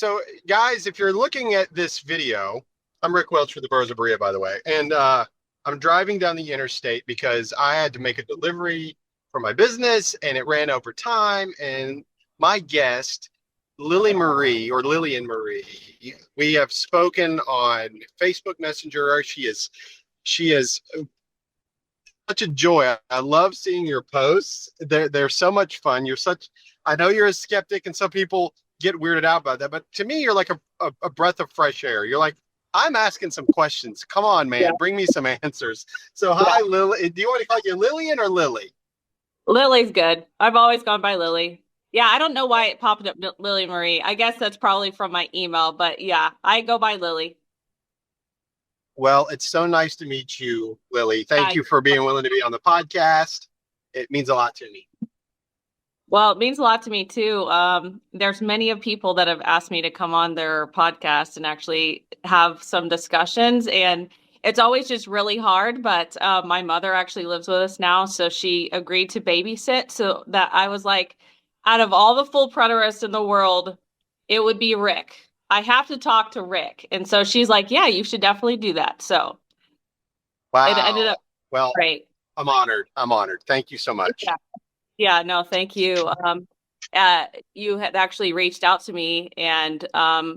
So guys, if you're looking at this video, I'm Rick Welch for the Birds of Berea, by the way, and I'm driving down the interstate because I had to make a delivery for my business, and it ran over time. And my guest, Lily Marie or Lillian Marie, we have spoken on Facebook Messenger. She is such a joy. I love seeing your posts. They're so much fun. I know you're a skeptic, and some people get weirded out by that, but to me, you're like a breath of fresh air. You're like, I'm asking some questions. Come on, Yeah, man, bring me some answers. So, yeah. hi, Lily. Do you want to call you Lillian or Lily? Lily's good. I've always gone by Lily. Yeah, I don't know why it popped up Lily Marie. I guess that's probably from my email, but yeah, I go by Lily. Well, it's so nice to meet you, Lily. Thank Yeah. you for being willing to be on the podcast. It means a lot to me. Well, it means a lot to me too. There's many of people that have asked me to come on their podcast and actually have some discussions, and it's always just really hard. But my mother actually lives with us now, so she agreed to babysit. So that I was like, out of all the full preterists in the world, it would be Rick. I have to talk to Rick, and so she's like, "Yeah, you should definitely do that." So it ended Wow. up Well, great. I'm honored. I'm honored. Thank you so much. Yeah. Yeah, no, thank you. You had actually reached out to me, and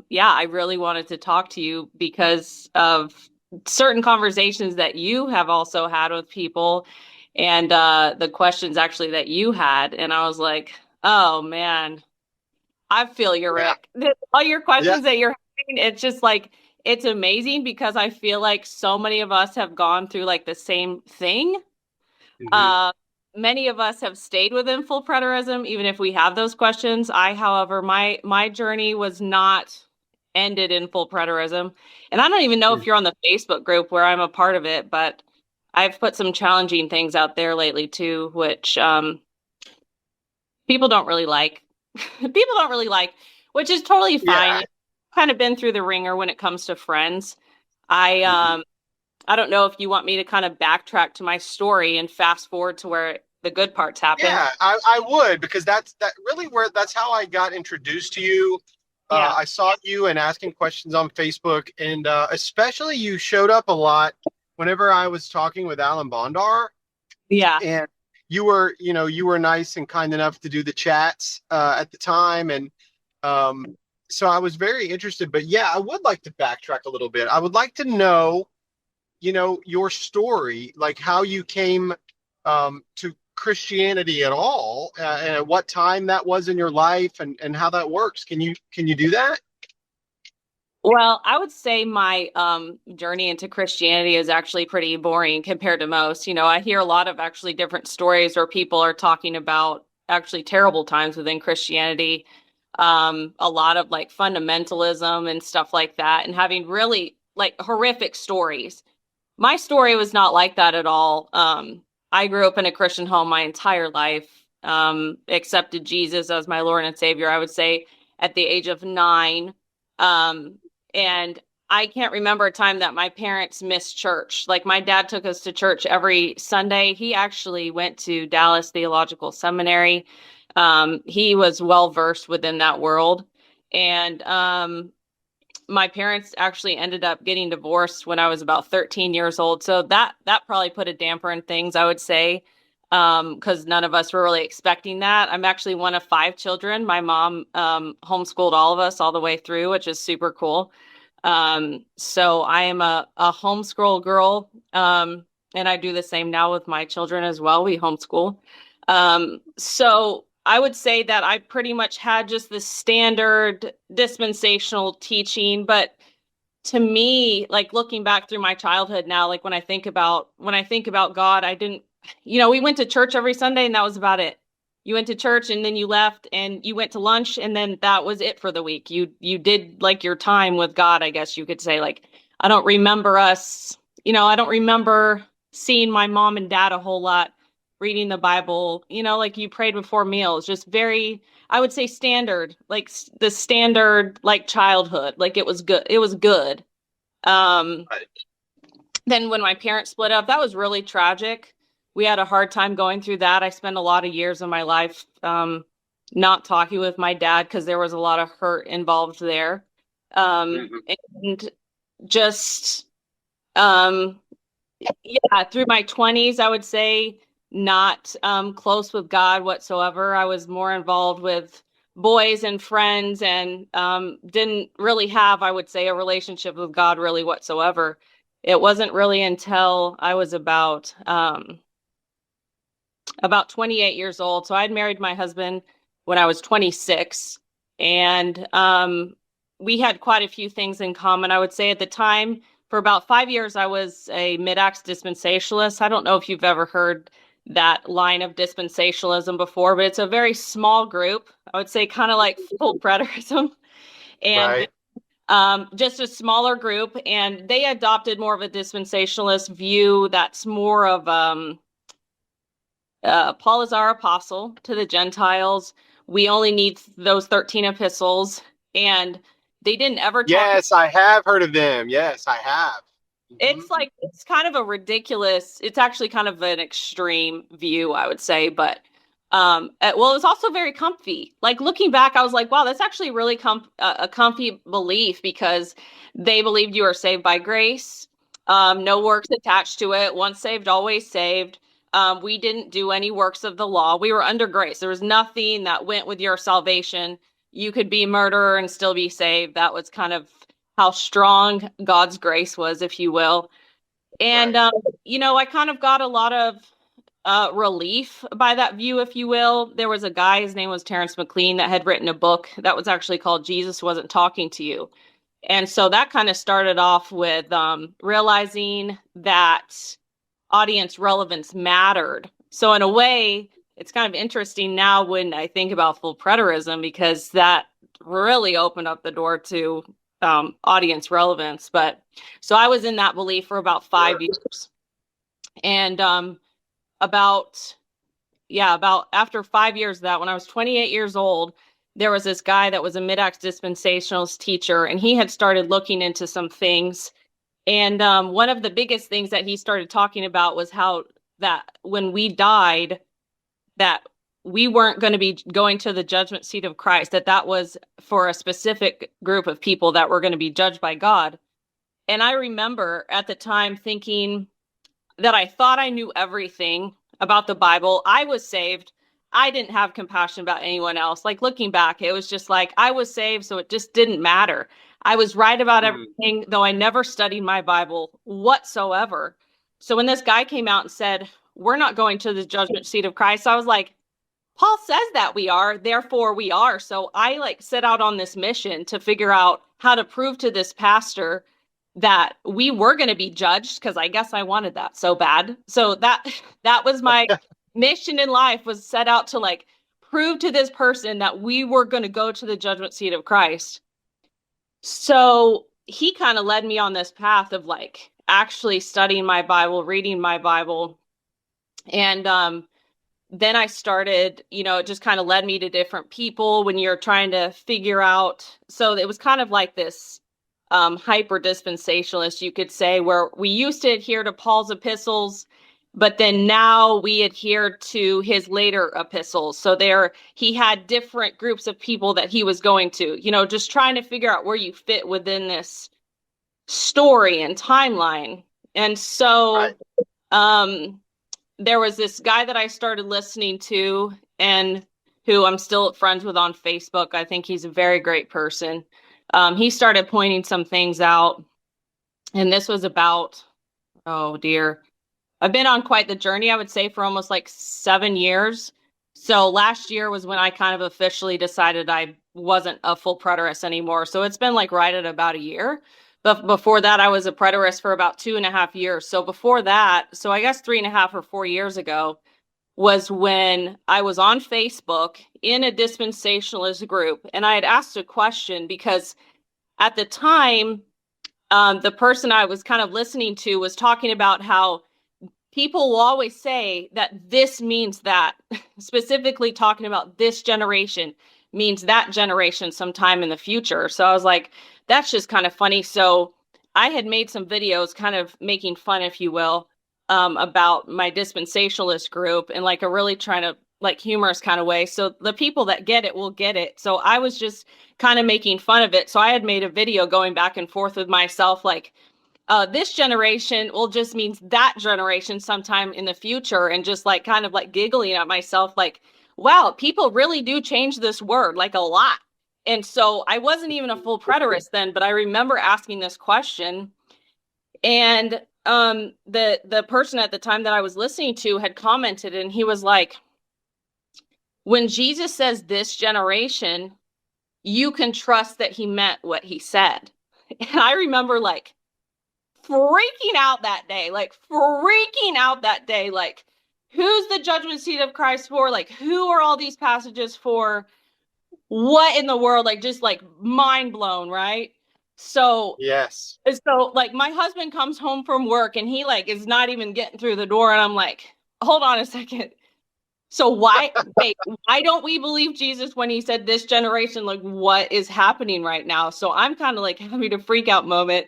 yeah, I really wanted to talk to you because of certain conversations that you have also had with people, and the questions actually that you had, and I was like, oh man, I feel you, Yeah. Rick. All your Yeah. questions that you're having, it's just like it's amazing because I feel like so many of us have gone through like the same thing. Hmm. uh, Many of us have stayed within full preterism, even if we have those questions. However, my journey was not ended in full preterism, and I don't even know if you're on the Facebook group where I'm a part of it, but I've put some challenging things out there lately too, which people don't really like. People don't really like, which is totally fine. Yeah. I've kind of been through the ringer when it comes to friends. I Mhm. um I don't know if you want me to kind of backtrack to my story and fast forward to where the good parts happen. Yeah, I would because that really where that's how I got introduced to you. Yeah. I saw you and asking questions on Facebook, and especially you showed up a lot whenever I was talking with Alan Bondar, Yeah. and you were nice and kind enough to do the chats at the time, and um, so I was very interested. But yeah, I would like to backtrack a little bit. I would like to know, your story, like how you came to Christianity at all, and at what time that was in your life, and how that works. Can you do that? Well, I would say my journey into Christianity is actually pretty boring compared to most. I hear a lot of actually different stories where people are talking about actually terrible times within Christianity, a lot of like fundamentalism and stuff like that, and having really like horrific stories. My story was not like that at all. I grew up in a Christian home my entire life, accepted Jesus as my Lord and Savior, I would say, at the age of 9. Um, and I can't remember a time that my parents missed church. Like my dad took us to church every Sunday. He actually went to Dallas Theological Seminary. He was well versed within that world. And my parents actually ended up getting divorced when I was about 13 years old. So that probably put a damper in things, I would say, because none of us were really expecting that. I'm actually one of 5 children. My mom homeschooled all of us all the way through, which is super cool. So I am a homeschool girl, and I do the same now with my children as well. We homeschool. So I would say that I pretty much had just the standard dispensational teaching, but to me, like looking back through my childhood now, like when I think about God, I didn't, we went to church every Sunday and that was about it. You went to church and then you left and you went to lunch and then that was it for the week. You did like your time with God, I guess you could say. Like I don't remember I don't remember seeing my mom and dad a whole lot reading the Bible, like you prayed before meals, just very, I would say standard, like the standard like childhood, like it was good. It was good. Um, then when my parents split up, that was really tragic. We had a hard time going through that. I spent a lot of years of my life not talking with my dad because there was a lot of hurt involved there. Hmm. And just um yeah, through my 20s, I would say not close with God whatsoever. I was more involved with boys and friends and didn't really have, I would say, a relationship with God really whatsoever. It wasn't really until I was about 28 years old. So I'd married my husband when I was 26, and we had quite a few things in common. I would say at the time, for about 5 years, I was a mid-acts dispensationalist. I don't know if you've ever heard that line of dispensationalism before, but it's a very small group. I would say kind of like full preterism. And Right. just a smaller group, and they adopted more of a dispensationalist view that's more of Paul is our apostle to the Gentiles. We only need those 13 epistles. And they didn't ever talk. Yes, I have heard of them. Yes, I have. Hmm. It's like, it's kind of a ridiculous, it's actually kind of an extreme view, I would say. But, well, it was also very comfy. Like looking back, I was like, wow, that's actually really a comfy belief because they believed you are saved by grace. No works attached to it. Once saved, always saved. We didn't do any works of the law. We were under grace. There was nothing that went with your salvation. You could be a murderer and still be saved. That was kind of how strong God's grace was, if you will. And, Right. I kind of got a lot of relief by that view, if you will. There was a guy, his name was Terrence McLean, that had written a book that was actually called Jesus Wasn't Talking to You. And so that kind of started off with realizing that audience relevance mattered. So in a way, it's kind of interesting now when I think about full preterism because that really opened up the door to audience relevance. But so I was in that belief for about five Sure. years, and about about after 5 years of that, when I was 28 years old, there was this guy that was a mid-acts dispensationalist teacher, and he had started looking into some things. And one of the biggest things that he started talking about was how that when we died, that we weren't going to be going to the judgment seat of Christ, that was for a specific group of people that were going to be judged by God. And I remember at the time thinking that I thought I knew everything about the Bible. I was saved. I didn't have compassion about anyone else. Like looking back, it was just like I was saved, so it just didn't matter. I was right about Hmm. everything, though I never studied my Bible whatsoever. So when this guy came out and said, "We're not going to the judgment seat of Christ," I was like, Paul says that we are, therefore we are. So I like set out on this mission to figure out how to prove to this pastor that we were going to be judged because I guess I wanted that so bad. So that was my mission in life, was set out to like prove to this person that we were going to go to the judgment seat of Christ. So he kind of led me on this path of like actually studying my Bible, reading my Bible, and then I started, it just kind of led me to different people when you're trying to figure out. So it was kind of like this hyper dispensationalist, you could say, where we used to adhere to Paul's epistles, but then now we adhere to his later epistles. So he had different groups of people that he was going to, just trying to figure out where you fit within this story and timeline. And Right. so, um, there was this guy that I started listening to and who I'm still friends with on Facebook. I think he's a very great person. He started pointing some things out, and this was about, oh dear, I've been on quite the journey, I would say, for almost like 7 years. So last year was when I kind of officially decided I wasn't a full preterist anymore. So it's been like right at about a year. But before that, I was a preterist for about 2.5 years. So before that, so I guess 3.5 or 4 years ago was when I was on Facebook in a dispensationalist group. And I had asked a question because at the time, the person I was kind of listening to was talking about how people will always say that this means that, specifically talking about this generation means that generation sometime in the future. So I was like, that's just kind of funny. So I had made some videos kind of making fun, if you will, about my dispensationalist group and like a really trying to like humorous kind of way. So the people that get it will get it. So I was just kind of making fun of it. So I had made a video going back and forth with myself, like, this generation will just means that generation sometime in the future, and just like kind of like giggling at myself, like, wow, people really do change this word like a lot. And so I wasn't even a full preterist then, but I remember asking this question. And the person at the time that I was listening to had commented, and he was like, when Jesus says this generation, you can trust that he meant what he said. And I remember like freaking out that day, like, who's the judgment seat of Christ for? Like, who are all these passages for? What in the world? Like, just like mind blown, right? So, Yes. so like my husband comes home from work and he like is not even getting through the door, and I'm like, hold on a second. So why don't we believe Jesus when he said this generation? Like, what is happening right now? So I'm kind of like having a freak out moment.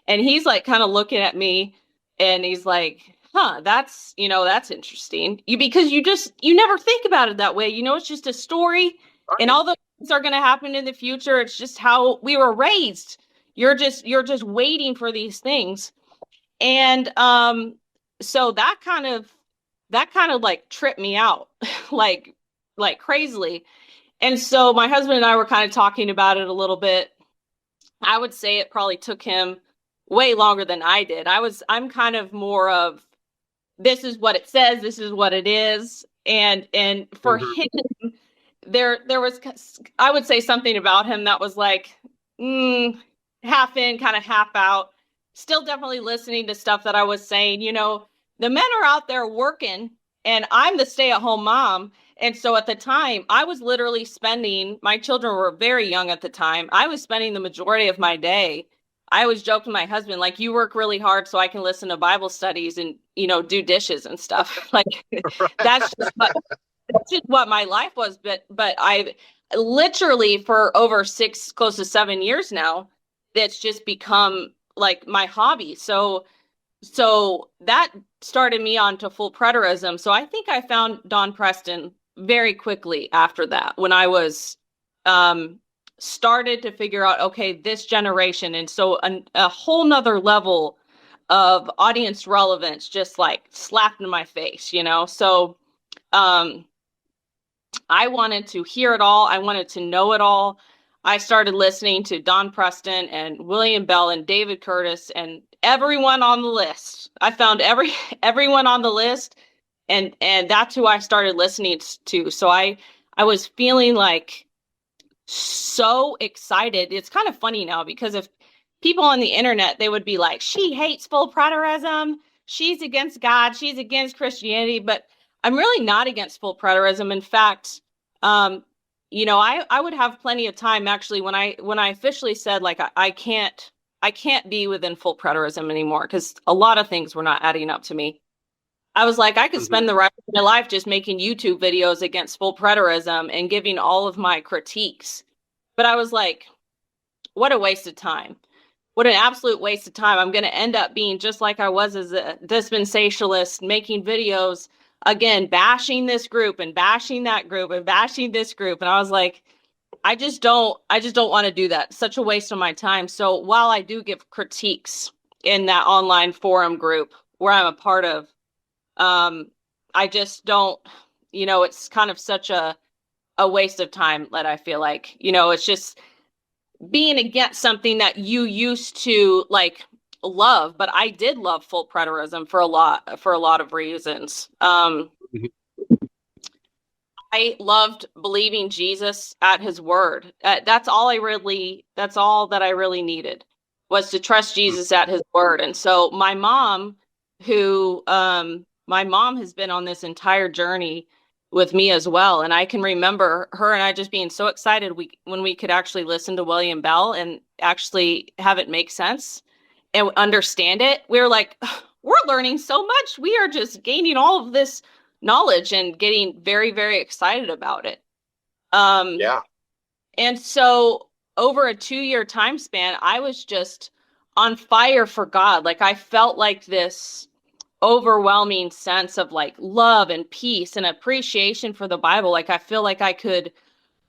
And he's like kind of looking at me, and he's like, huh, that's interesting. Because you never think about it that way. It's just a story, and Right. all those things are gonna happen in the future. It's just how we were raised. You're just waiting for these things. And so that kind of like tripped me out like crazily. And so my husband and I were kind of talking about it a little bit. I would say it probably took him way longer than I did. I'm kind of more of, this is what it says, this is what it is. And for Hmm. him, there was, I would say, something about him that was like, half in, kind of half out. Still definitely listening to stuff that I was saying. The men are out there working, and I'm the stay-at-home mom. And so at the time, I was literally spending, my children were very young at the time. I was spending the majority of my day. I always joked with my husband, like, you work really hard so I can listen to Bible studies and, do dishes and stuff. Like, that's just what my life was. But I literally, for over 6, close to 7 years now, that's just become like my hobby. So that started me on to full preterism. So I think I found Don Preston very quickly after that, when I was um started to figure out, okay, this generation. And so a whole nother level of audience relevance just like slapped in my face. So um I wanted to hear it all. I wanted to know it all. I started listening to Don Preston and William Bell and David Curtis and everyone on the list. I found everyone on the list, and that's who I started listening to. So I was feeling like so excited. It's kind of funny now, because if people on the internet, they would be like, she hates full preterism, she's against God, she's against Christianity. But I'm really not against full preterism. In fact, um, I would have plenty of time, actually, when I officially said, like, I can't be within full preterism anymore, because a lot of things were not adding up to me. I was like, I could Hmm. spend the rest of my life just making YouTube videos against full preterism and giving all of my critiques. But I was like, what a waste of time. What an absolute waste of time. I'm going to end up being just like I was as a dispensationalist, making videos, again, bashing this group and bashing that group and bashing this group. And I was like, I just don't want to do that. Such a waste of my time. So while I do give critiques in that online forum group where I'm a part of, um, I just don't, it's kind of such a waste of time, that I feel like, it's just being against something that you used to like love. But I did love full preterism for a lot of reasons. I loved believing Jesus at his word. That's all that I really needed, was to trust Jesus at his word. And so my mom has been on this entire journey with me as well. And I can remember her and I just being so excited when we could actually listen to William Bell and actually have it make sense and understand it. We were like, we're learning so much. We are just gaining all of this knowledge and getting very, very excited about it. Um, Yeah. and so over a 2 year time span, I was just on fire for God. Like, I felt like this overwhelming sense of like love and peace and appreciation for the Bible. Like I feel like I could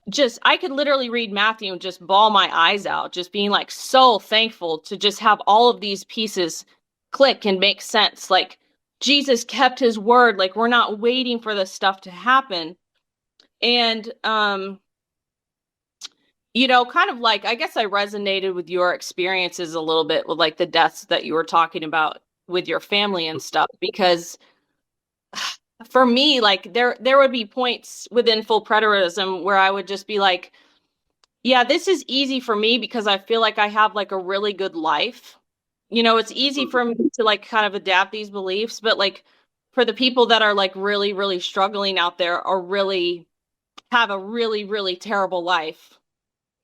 literally read Matthew and just bawl my eyes out, just being like so thankful to just have all of these pieces click and make sense. Like Jesus kept his word, like we're not waiting for this stuff to happen. And kind of like I guess I resonated with your experiences a little bit with like the deaths that you were talking about with your family and stuff, because for me, like there would be points within full preterism where I would just be like, yeah, this is easy for me because I feel like I have like a really good life. It's easy for me to like kind of adapt these beliefs, but like for the people that are like really, really struggling out there or really have a really, really terrible life,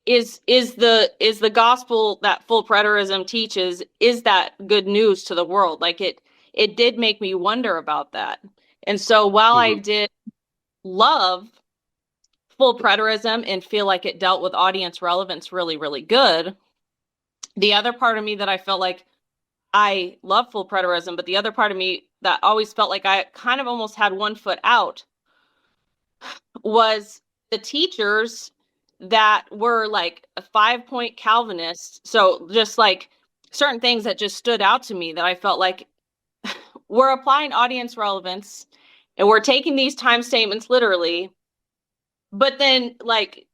is the gospel that full preterism teaches, is that good news to the world? Like it did make me wonder about that. And so while I Mhm. did love full preterism and feel like it dealt with audience relevance really, really good, the other part of me that I felt like I love full preterism, but the other part of me that always felt like I kind of almost had one foot out was the teachers that were like a 5 point Calvinist. So just like certain things that just stood out to me that I felt like we're applying audience relevance and we're taking these time statements literally. But then like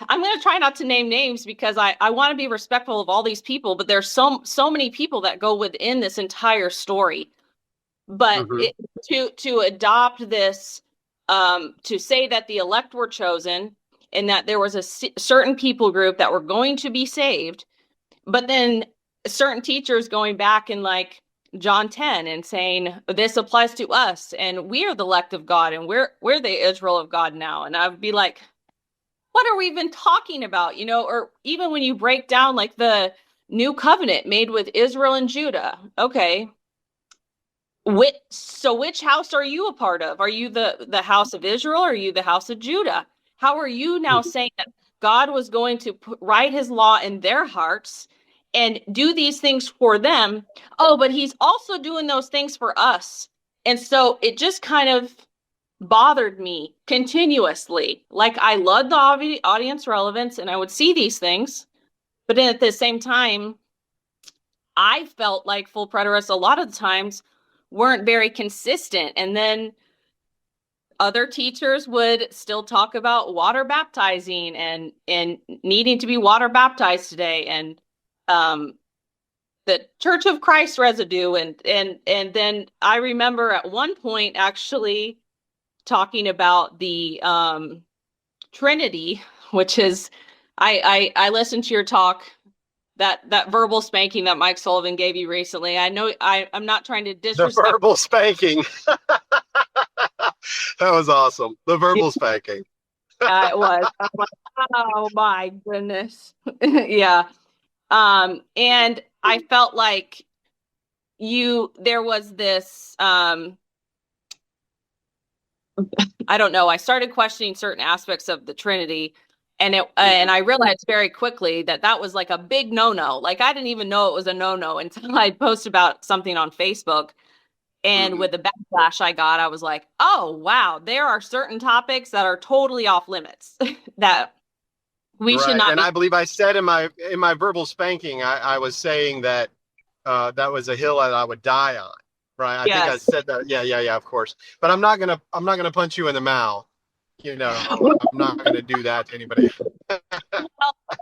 I'm going to try not to name names because I want to be respectful of all these people, but there's so many people that go within this entire story. But Mhm. to adopt this, to say that the elect were chosen and that there was a certain people group that were going to be saved, but then certain teachers going back in like John 10 and saying this applies to us and we are the elect of God and we're the Israel of God now. And I would be like, what are we even talking about? Or even when you break down like the new covenant made with Israel and Judah. Okay, which house are you a part of? Are you the house of Israel? Or are you the house of Judah? How are you now Mhm. saying that God was going to write his law in their hearts and do these things for them? Oh, but he's also doing those things for us. And so it just kind of bothered me continuously. Like I loved the audience relevance and I would see these things, but then at the same time, I felt like full preterists a lot of the times weren't very consistent. And then other teachers would still talk about water baptizing and needing to be water baptized today and um the Church of Christ residue and then I remember at one point actually talking about the Trinity, which is I listened to your talk, that verbal spanking that Mike Sullivan gave you recently. I know I'm not trying to The disrespect. verbal spanking. That was awesome. The verbal spanking. Yeah, it was. I'm like, oh my goodness. Yeah. And I felt like there was this I don't know. I started questioning certain aspects of the Trinity, and Mhm. I realized very quickly that that was like a big no-no. Like I didn't even know it was a no-no until I posted about something on Facebook. And Mhm. with the backlash I got, I was like, oh wow, there are certain topics that are totally off limits that we should Right. not And be. I believe I said in my verbal spanking, I was saying that that was a hill that I would die on. Right. I think I Yes. said that. Yeah, yeah, yeah, of course. But I'm not gonna punch you in the mouth. I'm not gonna do that to anybody.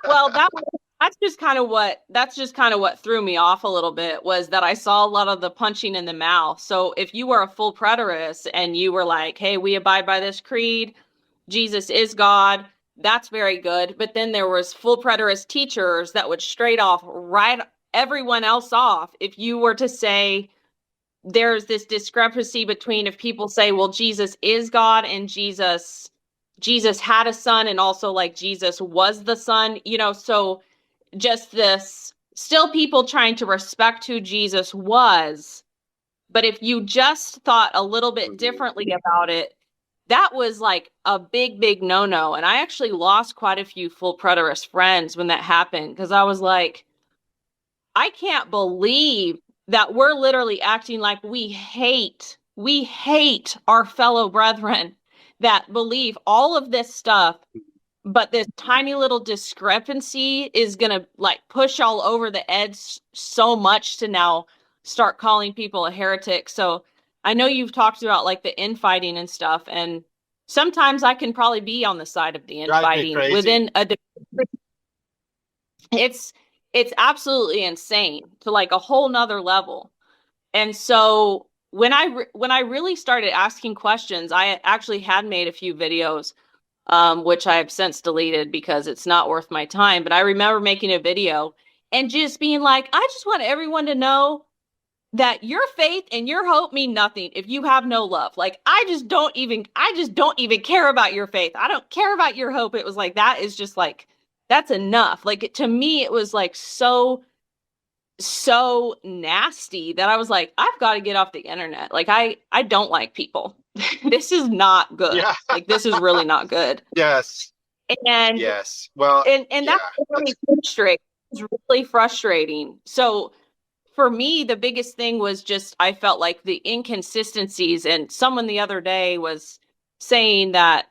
Well, that's just kind of what threw me off a little bit was that I saw a lot of the punching in the mouth. So if you were a full preterist and you were like, "Hey, we abide by this creed, Jesus is God," that's very good. But then there was full preterist teachers that would straight off write everyone else off if you were to say there's this discrepancy between if people say, well, Jesus is God and Jesus had a son and also like Jesus was the son, so just this still people trying to respect who Jesus was. But if you just thought a little bit Mhm. differently about it, that was like a big, big no-no. And I actually lost quite a few full preterist friends when that happened because I was like, I can't believe that we're literally acting like we hate our fellow brethren that believe all of this stuff, but this tiny little discrepancy is going to like push all over the edge so much to now start calling people a heretic. So I know you've talked about like the infighting and stuff, and sometimes I can probably be on the side of the Drives me infighting crazy. within a it's it's absolutely insane to like a whole nother level. And so when I really started asking questions, I actually had made a few videos, which I have since deleted because it's not worth my time. But I remember making a video and just being like, I just want everyone to know that your faith and your hope mean nothing if you have no love. Like I just don't even care about your faith. I don't care about your hope. It was like that is just like that's enough. Like to me, it was like so nasty that I was like, I've got to get off the internet. Like I don't like people. This is not good. Yeah. Like this is really not good. Yes. And Yes. Well, and yeah. that's really That's frustrating. It's really frustrating. So for me, the biggest thing was just I felt like the inconsistencies. And someone the other day was saying that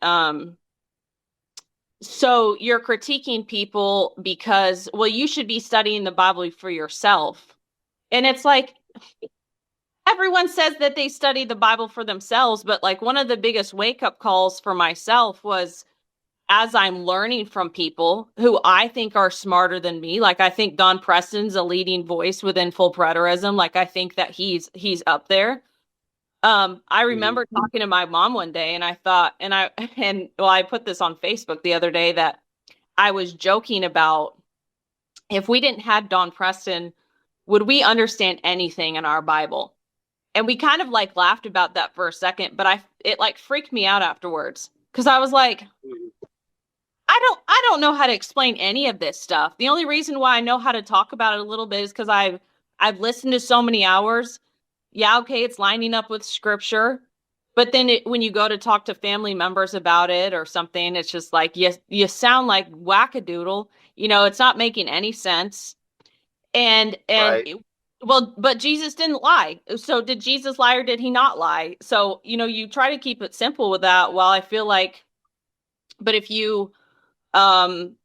so you're critiquing people because well, you should be studying the Bible for yourself. And it's like everyone says that they study the Bible for themselves, but like one of the biggest wake up calls for myself was as I'm learning from people who I think are smarter than me. Like I think Don Preston's a leading voice within full preterism. Like I think that he's up there. I mhm. remember talking to my mom one day and I thought, and well, I put this on Facebook the other day that I was joking about if we didn't have Don Preston, would we understand anything in our Bible? And we kind of like laughed about that for a second, but it like freaked me out afterwards because I was like, I don't know how to explain any of this stuff. The only reason why I know how to talk about it a little bit is because I've listened to so many hours. Yeah, okay, it's lining up with scripture. But then when you go to talk to family members about it or something, it's just like you sound like wackadoodle. You know, it's not making any sense. Right. Well, but Jesus didn't lie. So did Jesus lie or did he not lie? So, you know, you try to keep it simple with that. Well, I feel like, but if you, um,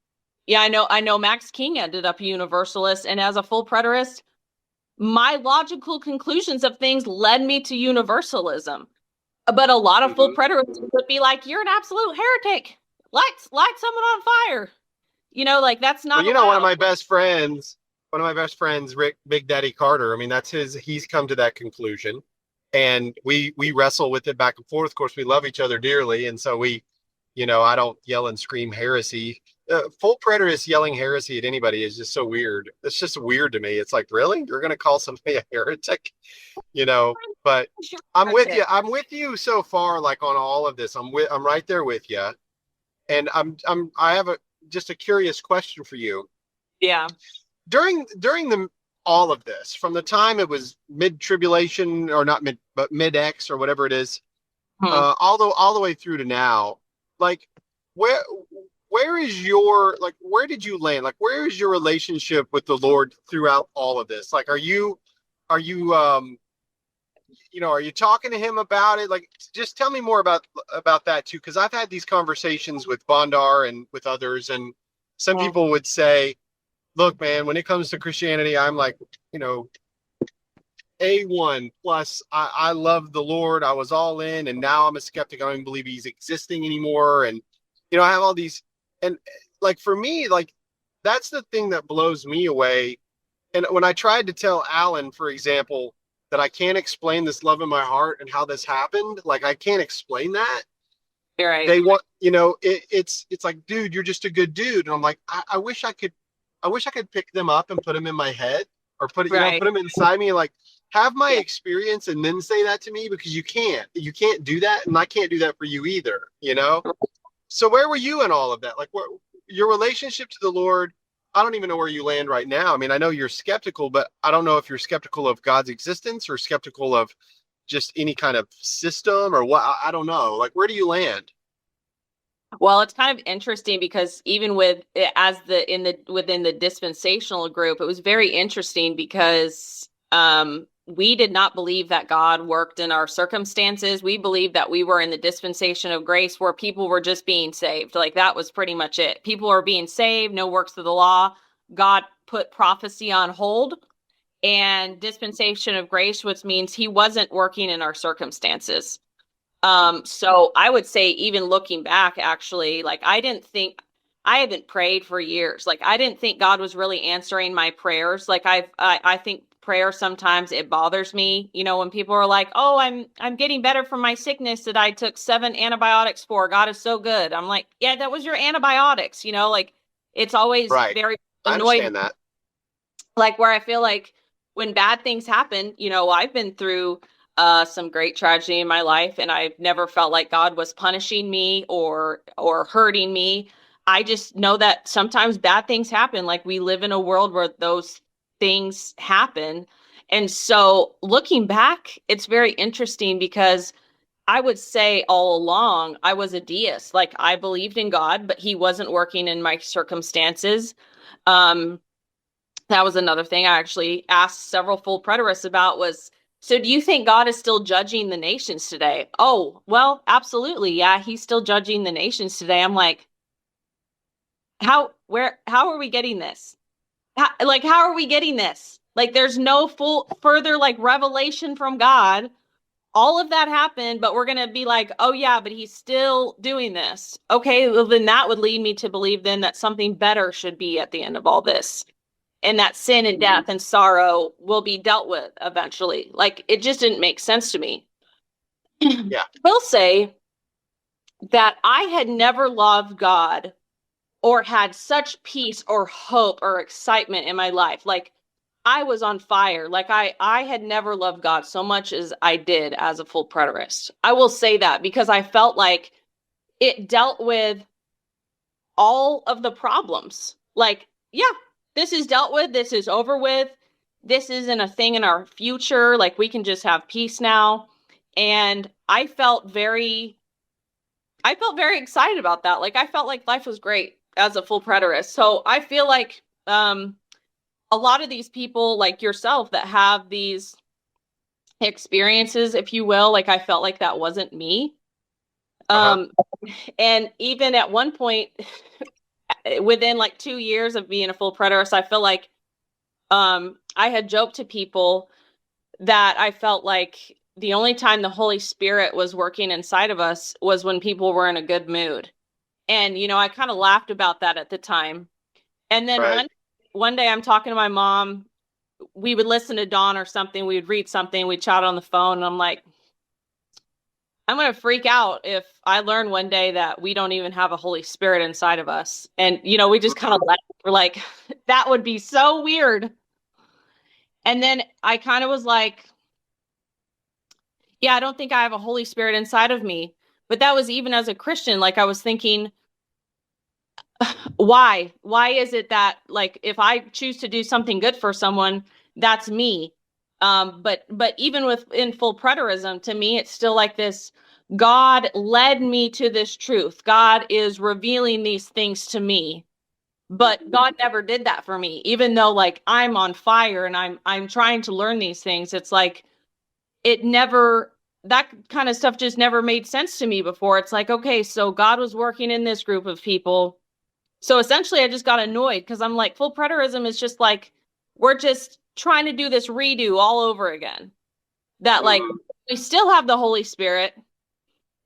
yeah, I know Max King ended up a universalist, and as a full preterist, my logical conclusions of things led me to universalism. But a lot of full hmm preterists would be like, "You're an absolute heretic. Light someone on fire." You know, like that's Well, not you know, allowed. one of my best friends, Rick Big Daddy Carter. I mean, that's his. He's come to that conclusion, and we wrestle with it back and forth. Of course, we love each other dearly, and so we, you know, I don't yell and scream heresy. Full preterist yelling heresy at anybody is just so weird. It's just weird to me. It's like, really, you're going to call somebody a heretic, you know? But Sure, I'm with you. heretic. I'm with you so far, like on all of this. I'm right there with you, and I have a just a curious question for you Yeah. during the all of this from the time it was mid tribulation or not mid but mid X or whatever it is, Hmm. all the way through to now, like where where is your like where did you land, like where is your relationship with the Lord throughout all of this? Like are you you know, are you talking to him about it? Like just tell me more about that too, because I've had these conversations with Bondar and with others, and some Hmm. people would say, look, man, when it comes to Christianity, I'm like, you know, A1 plus. I love the Lord. I was all in, and now I'm a skeptic. I don't even believe he's existing anymore. And, you know, I have all these. And like for me, like that's the thing that blows me away. And when I tried to tell Alan, for example, that I can't explain this love in my heart and how this happened, like I can't explain that. You're right. They want, you know, it's like, dude, you're just a good dude. And I'm like, I wish I could pick them up and put them in my head or put it, you know, put Right. them inside me, like have my Yeah. experience and then say that to me, because you can't do that. And I can't do that for you either, you know? So where were you in all of that? Like your relationship to the Lord, I don't even know where you land right now. I mean, I know you're skeptical, but I don't know if you're skeptical of God's existence or skeptical of just any kind of system or what. I don't know. Like, where do you land? Well, it's kind of interesting because even with as the in the within the dispensational group, it was very interesting because We did not believe that God worked in our circumstances. We believed that we were in the dispensation of grace where people were just being saved. Like that was pretty much it. People are being saved, no works of the law. God put prophecy on hold, and dispensation of grace, which means he wasn't working in our circumstances. So I would say, even looking back, actually, like I didn't think I haven't prayed for years. Like I didn't think God was really answering my prayers. Like I think prayer sometimes it bothers me. You know, when people are like, "Oh, I'm getting better from my sickness that I took 7 antibiotics for. God is so good." I'm like, "Yeah, that was your antibiotics." You know, like it's always Right. very I annoying. understand that. Like where I feel like when bad things happen, you know, I've been through some great tragedy in my life, and I've never felt like God was punishing me or hurting me. I just know that sometimes bad things happen. Like we live in a world where those things happen. And so looking back, it's very interesting because I would say all along I was a deist. Like I believed in God, but he wasn't working in my circumstances. Um, that was another thing I actually asked several full preterists about was, so do you think God is still judging the nations today? Oh, well, absolutely. Yeah, he's still judging the nations today. I'm like, how are we getting this? How are we getting this? Like, there's no full further like revelation from God. All of that happened, but we're going to be like, oh yeah, but he's still doing this. Okay, well, then that would lead me to believe then that something better should be at the end of all this, and that sin and death and sorrow will be dealt with eventually. Like it just didn't make sense to me. I Yeah. will say that I had never loved God or had such peace or hope or excitement in my life. Like I was on fire. Like I had never loved God so much as I did as a full preterist. I will say that because I felt like it dealt with all of the problems. Like, yeah, this is dealt with, this is over with, this isn't a thing in our future. Like, we can just have peace now. And I felt very excited about that. Like, I felt like life was great as a full preterist. So I feel like a lot of these people, like yourself, that have these experiences, if you will, like, I felt like that wasn't me. Uh-huh. Um, and even at one point, within like 2 years of being a full preterist, I feel like I had joked to people that I felt like the only time the Holy Spirit was working inside of us was when people were in a good mood. And, you know, I kind of laughed about that at the time. And then Right. one day I'm talking to my mom. We would listen to Dawn or something. We would read something. We'd chat on the phone. And I'm like, I'm going to freak out if I learn one day that we don't even have a Holy Spirit inside of us. And, you know, we just kind of laughed. We're like, that would be so weird. And then I kind of was like, yeah, I don't think I have a Holy Spirit inside of me. But that was even as a Christian. Like I was thinking, why? Why is it that like if I choose to do something good for someone, that's me. But even with in full preterism, to me, it's still like this. God led me to this truth. God is revealing these things to me. But God never did that for me. Even though like I'm on fire and I'm trying to learn these things, it's like it never that kind of stuff just never made sense to me before. It's like, okay, so God was working in this group of people. So essentially I just got annoyed because I'm like, full preterism is just like we're just trying to do this redo all over again. That like Mm-hmm. we still have the Holy Spirit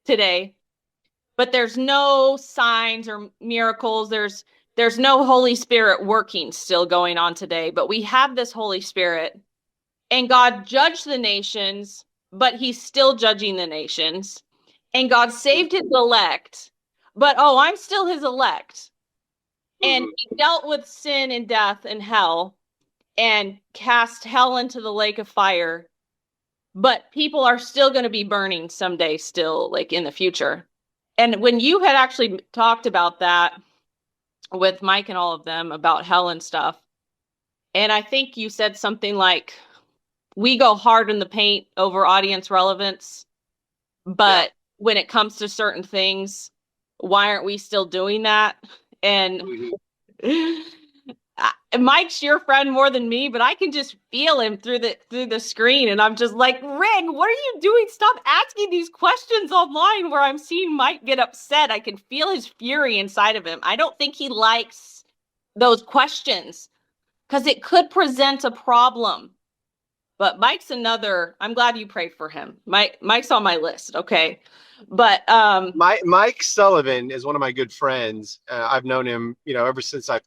today, but there's no signs or miracles. There's no Holy Spirit working still going on today, but we have this Holy Spirit, and God judged the nations, but he's still judging the nations. And God saved his elect, but oh, I'm still his elect. And Mm-hmm. he dealt with sin and death and hell and cast hell into the lake of fire. But people are still going to be burning someday, still, like in the future. And when you had actually talked about that with Mike and all of them about hell and stuff, and I think you said something like, we go hard in the paint over audience relevance, Yeah. but when it comes to certain things, why aren't we still doing that? And Mm-hmm. Mike's your friend more than me, but I can just feel him through the screen, and I'm just like, Rick, what are you doing? Stop asking these questions online where I'm seeing Mike get upset. I can feel his fury inside of him. I don't think he likes those questions because it could present a problem. But Mike's another. I'm glad you pray for him. Mike's on my list. Okay, but Mike Sullivan is one of my good friends. I've known him, ever since I,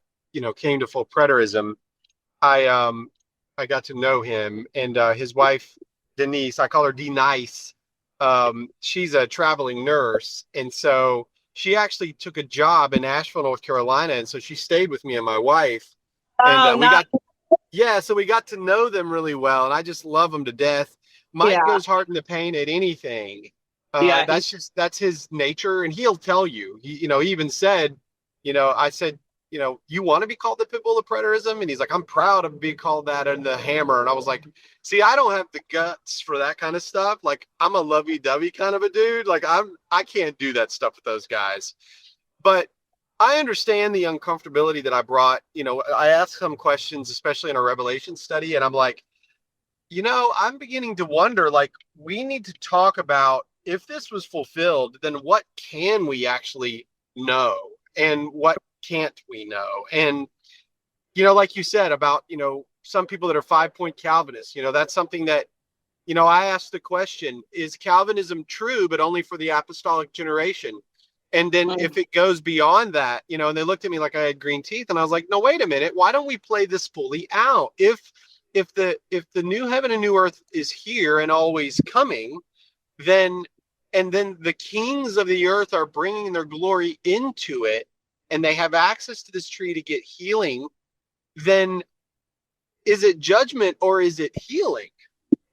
came to full preterism. I um I got to know him and his wife Denise. I call her D Nice. She's a traveling nurse, and so she actually took a job in Asheville, North Carolina, and so she stayed with me and my wife, and oh, we not got yeah, so we got to know them really well, and I just love them to death. Mike yeah, goes hard in the paint at anything. yeah. That's his nature, and he'll tell you. He even said, I said, you want to be called the pit bull of preterism, and he's like, I'm proud of being called that and the hammer. And I was like, see, I don't have the guts for that kind of stuff. Like, I'm a lovey-dovey kind of a dude. Like, I can't do that stuff with those guys. But I understand the uncomfortability that I brought. I asked some questions, especially in a Revelation study, and I'm like, I'm beginning to wonder, like, we need to talk about if this was fulfilled, then what can we actually know and what can't we know? And, like you said about, some people that are 5-point Calvinists, that's something that, I asked the question, is Calvinism true, but only for the apostolic generation? And then if it goes beyond that, and they looked at me like I had green teeth, and I was like, no, wait a minute. Why don't we play this fully out? If the new heaven and new earth is here and always coming, then and then the kings of the earth are bringing their glory into it, and they have access to this tree to get healing, then is it judgment or is it healing?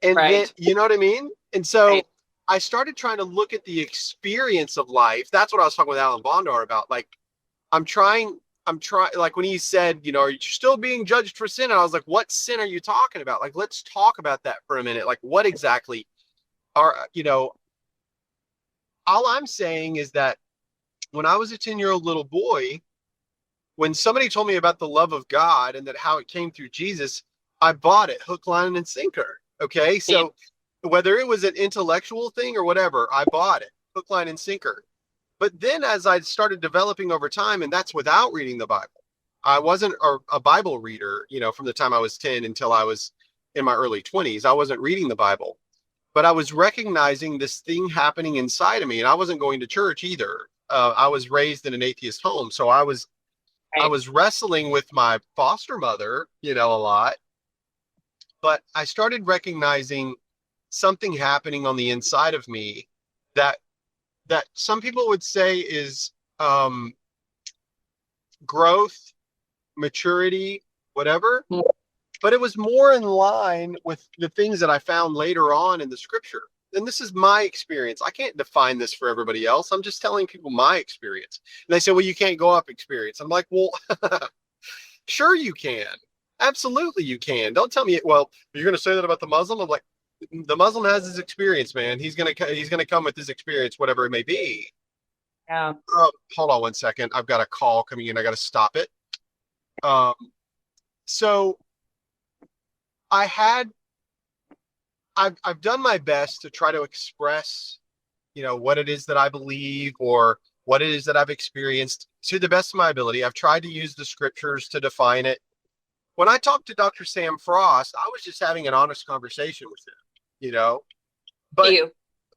And then, Right, you know what I mean? And so right. I started trying to look at the experience of life. That's what I was talking with Alan Bondar about. Like, I'm trying, like when he said, are you still being judged for sin? And I was like, what sin are you talking about? Like, let's talk about that for a minute. Like, what exactly are, all I'm saying is that when I was a 10-year-old little boy, when somebody told me about the love of God and that how it came through Jesus, I bought it hook, line, and sinker. Okay. Yeah, So whether it was an intellectual thing or whatever, I bought it hook, line, and sinker. But then as I started developing over time, and that's without reading the Bible, I wasn't a Bible reader, from the time I was 10 until I was in my early 20s. I wasn't reading the Bible, but I was recognizing this thing happening inside of me. And I wasn't going to church either. I was raised in an atheist home. So I right. was wrestling with my foster mother, a lot, but I started recognizing something happening on the inside of me that some people would say is growth, maturity, whatever, but it was more in line with the things that I found later on in the scripture. And this is my experience. I can't define this for everybody else. I'm just telling people my experience. And they say, well, you can't go up experience. I'm like, well, sure you can. Absolutely you can. Don't tell me, well, you're going to say that about the Muslim? I'm like, the Muslim has his experience, man. He's gonna come with his experience, whatever it may be. Yeah. Hold on one second. I've got a call coming in. I got to stop it. Um, so I had I've done my best to try to express, what it is that I believe or what it is that I've experienced to the best of my ability. I've tried to use the scriptures to define it. When I talked to Dr. Sam Frost, I was just having an honest conversation with him, you know. But You.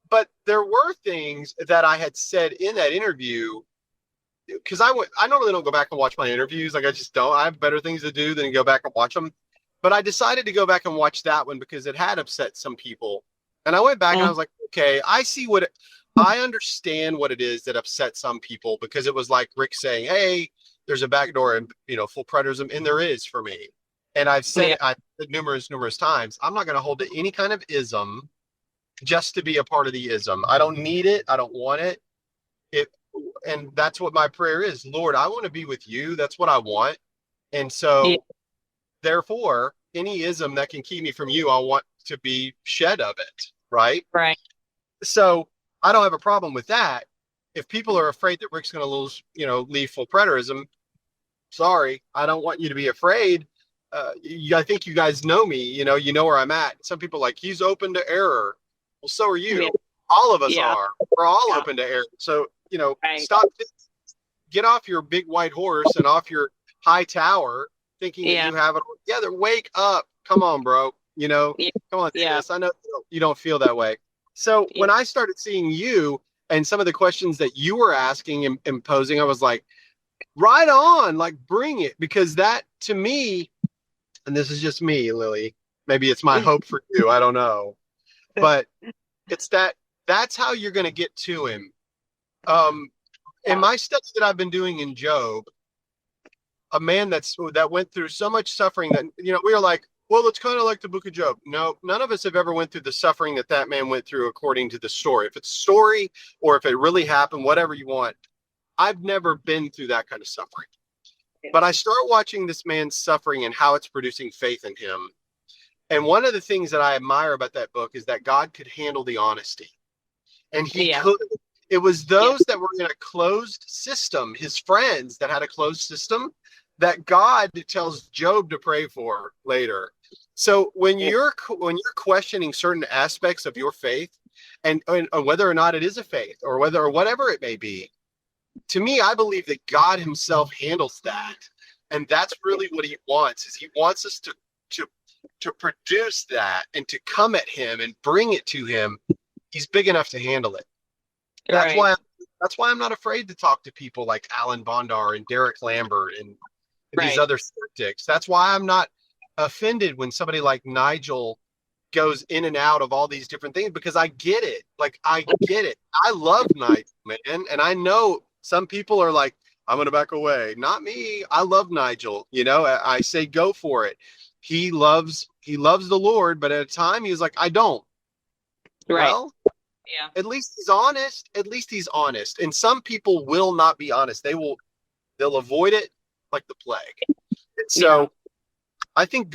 but there were things that I had said in that interview because I normally don't go back and watch my interviews. Like I just don't. I have better things to do than go back and watch them. But I decided to go back and watch that one because it had upset some people. And I went back and I Mm, was like, okay, I understand what it is that upset some people because it was like Rick saying, hey, there's a backdoor and full preterism, and there is for me. And yeah. I've said numerous times, I'm not going to hold to any kind of ism just to be a part of the ism. I don't need it. I don't want it. It and that's what my prayer is. Lord, I want to be with you. That's what I want. And Yeah. so therefore, any ism that can keep me from you, I want to be shed of it. Right. Right. So I don't have a problem with that. If people are afraid that Rick's going to lose, leave full preterism, sorry, I don't want you to be afraid. I think you guys know me. You know where I'm at. Some people are like, he's open to error. Well, so are Yeah. you. All of us Yeah. are. We're all Yeah. open to error. So, Right. stop, get off your big white horse and off your high tower thinking that Yeah. you have it all together. Wake up. Come on, bro. Yeah. Come on, Yeah. sis. I know you don't feel that way. So Yeah. when I started seeing you and some of the questions that you were asking and posing, I was like, right on, like bring it. Because that to me, and this is just me, Lily, maybe it's my hope for you. I don't know. But it's that's how you're going to get to him. Um, in Yeah. my studies that I've been doing in Job, a man that went through so much suffering that we are like, well, it's kind of like the book of Job. No, none of us have ever went through the suffering that man went through according to the story. If it's story or if it really happened, whatever you want. I've never been through that kind of suffering. But I start watching this man's suffering and how it's producing faith in him. And one of the things that I admire about that book is that God could handle the honesty. And he Yeah. could. It was Yeah. those that were in a closed system, his friends that had a closed system, that God tells Job to pray for later. So when you're questioning certain aspects of your faith, and whether or not it is a faith or whatever it may be, to me, I believe that God Himself handles that, and that's really what He wants. Is He wants us to to produce that and to come at Him and bring it to Him. He's big enough to handle it. That's Right. why that's why I'm not afraid to talk to people like Alan Bondar and Derek Lambert and these Right. other skeptics. That's why I'm not offended when somebody like Nigel goes in and out of all these different things, because I get it. Like I get it. I love Nigel, man, and I know some people are like, I'm gonna back away. Not me. I love Nigel. I say go for it. He loves the Lord, but at a time he was like, I don't. Right. Well, Yeah. at least he's honest. At least he's honest. And some people will not be honest. They'll avoid it like the plague. And Yeah. so I think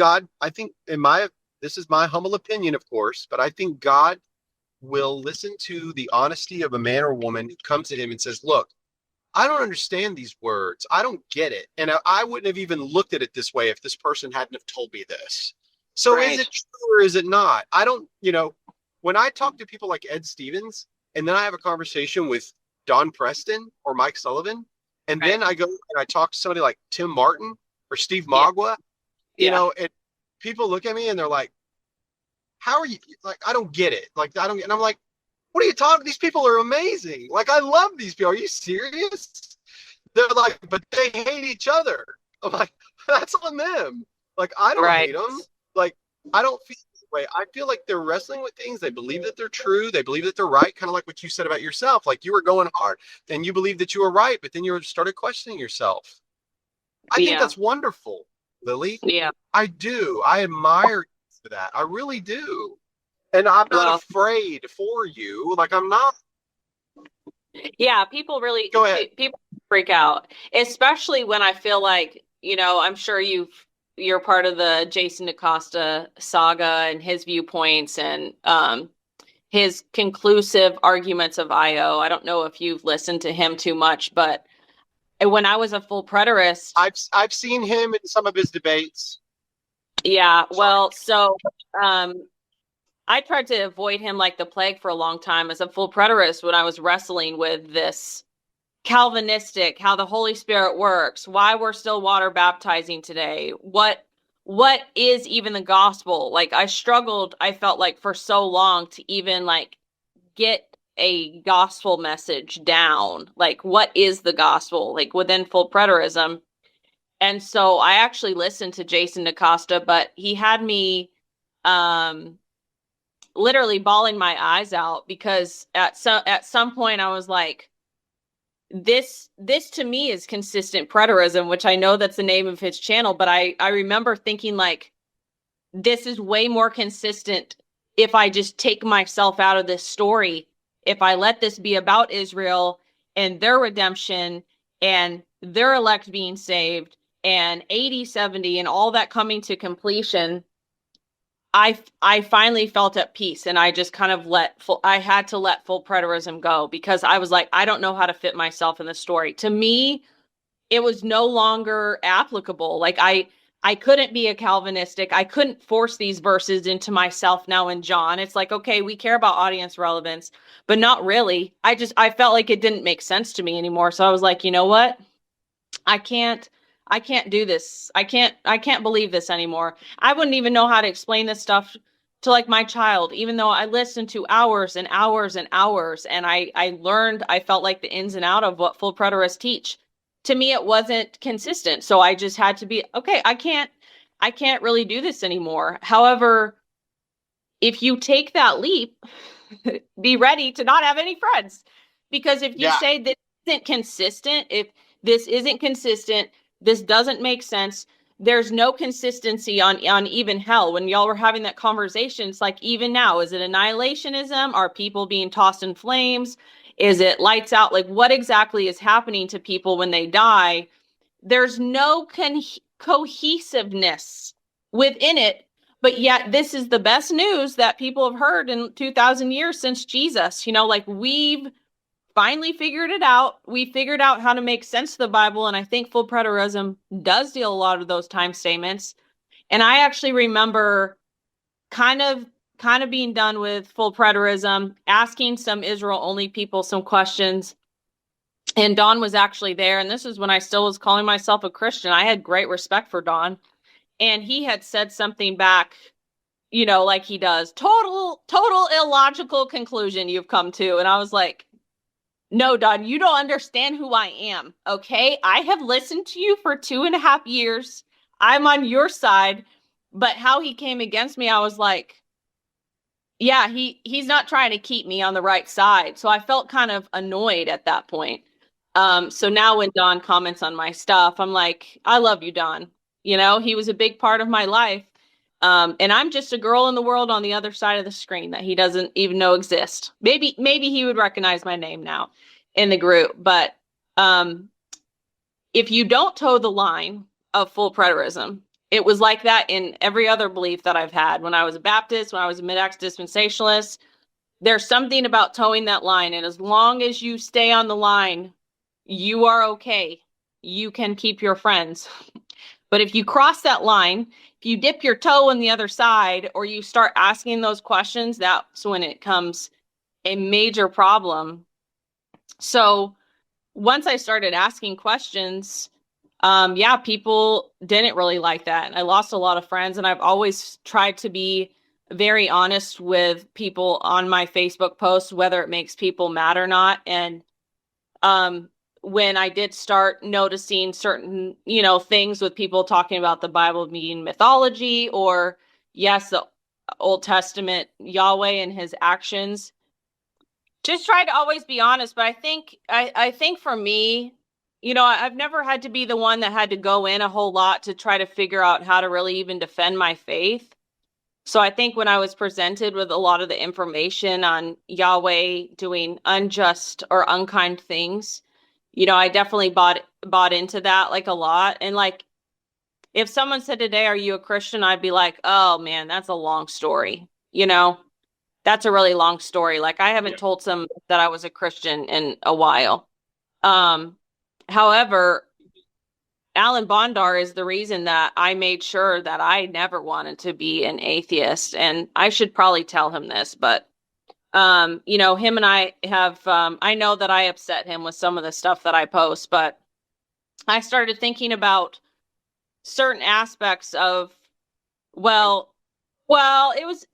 this is my humble opinion, of course, but I think God will listen to the honesty of a man or woman who comes to him and says, look, I don't understand these words. I don't get it. And I wouldn't have even looked at it this way if this person hadn't have told me this. So is Right. it true or is it not? I don't, when I talk to people like Ed Stevens and then I have a conversation with Don Preston or Mike Sullivan, and Right. then I go and I talk to somebody like Tim Martin or Steve Yeah. Magua, Yeah. and people look at me and they're like, how are you? Like, I don't get it. Like, I don't, and I'm like, what are you talking? These people are amazing. Like, I love these people. Are you serious? They're like, but they hate each other. I'm like, that's on them. Like, I don't Right. hate them. Like, I don't feel this way. I feel like they're wrestling with things. They believe that they're true. They believe that they're right. Kind of like what you said about yourself. Like, you were going hard and you believed that you were right, but then you started questioning yourself. I think Yeah. that's wonderful, Lily. Yeah. I do. I admire you for that. I really do. And I'm not Well, afraid for you. Like, I'm not. yeah, people really Go ahead. people freak out, especially when I feel like, I'm sure you're part of the Jason DaCosta saga and his viewpoints and his conclusive arguments of IO. I don't know if you've listened to him too much, but when I was a full preterist, I've seen him in some of his debates. yeah, Sorry. well, so um I tried to avoid him like the plague for a long time as a full preterist when I was wrestling with this Calvinistic, how the Holy Spirit works, why we're still water baptizing today, what is even the gospel? Like I struggled, I felt like for so long to even like get a gospel message down. Like what is the gospel? Like within full preterism. And so I actually listened to Jason DaCosta, but he had me um literally bawling my eyes out because at some point I was like, this to me is consistent preterism, which I know that's the name of his channel, but I remember thinking like this is way more consistent if I just take myself out of this story, if I let this be about Israel and their redemption and their elect being saved and 80 70 and all that coming to completion. I finally felt at peace and I just kind of I had to let full preterism go because I was like, I don't know how to fit myself in the story. To me, it was no longer applicable. Like I couldn't be a Calvinistic. I couldn't force these verses into myself now in John. It's like, okay, we care about audience relevance, but not really. I felt like it didn't make sense to me anymore. So I was like, you know what? I can't I can't do this. I can't believe this anymore. I wouldn't even know how to explain this stuff to like my child, even though I listened to hours and hours and hours and I learned, I felt like the ins and out of what full preterists teach. To me it wasn't consistent. So I just had to be okay, I can't really do this anymore. However, if you take that leap, be ready to not have any friends. Because if you Yeah. say this isn't consistent, if this isn't consistent, this doesn't make sense, there's no consistency on even hell. When y'all were having that conversation, it's like, even now, is it annihilationism? Are people being tossed in flames? Is it lights out? Like, what exactly is happening to people when they die? There's no cohesiveness within it, but yet this is the best news that people have heard in 2000 years since Jesus. Like, we've finally figured it out. We figured out how to make sense of the Bible, and I think full preterism does deal a lot of those time statements. And I actually remember kind of being done with full preterism, asking some Israel only people some questions, and Don was actually there. And this is when I still was calling myself a Christian. I had great respect for Don. And he had said something back, like he does. Total illogical conclusion you've come to. And I was like, no, Don, you don't understand who I am. Okay. I have listened to you for 2.5 years. I'm on your side. But how he came against me, I was like, yeah, he's not trying to keep me on the right side. So I felt kind of annoyed at that point. So now when Don comments on my stuff, I'm like, I love you, Don. He was a big part of my life. And I'm just a girl in the world on the other side of the screen that he doesn't even know exist. Maybe he would recognize my name now in the group. But if you don't toe the line of full preterism, it was like that in every other belief that I've had. When I was a Baptist, when I was a mid-ax dispensationalist, there's something about towing that line. And as long as you stay on the line, you are okay. You can keep your friends. But if you cross that line, if you dip your toe in the other side, or you start asking those questions, that's when it comes a major problem. So once I started asking questions, yeah, people didn't really like that. And I lost a lot of friends, and I've always tried to be very honest with people on my Facebook posts, whether it makes people mad or not. And when I did start noticing certain, things with people talking about the Bible being mythology, or yes, the Old Testament, Yahweh and his actions, just try to always be honest. But I think for me, I've never had to be the one that had to go in a whole lot to try to figure out how to really even defend my faith. So I think when I was presented with a lot of the information on Yahweh doing unjust or unkind things, I definitely bought into that, like, a lot. And like, if someone said today, "Are you a Christian?" I'd be like, "Oh man, that's a long story." That's a really long story. Like, I haven't told some that I was a Christian in a while. Um, However, Alan Bondar is the reason that I made sure that I never wanted to be an atheist. And I should probably tell him this, but him and I have, I know that I upset him with some of the stuff that I post, but I started thinking about certain aspects of, well, it was,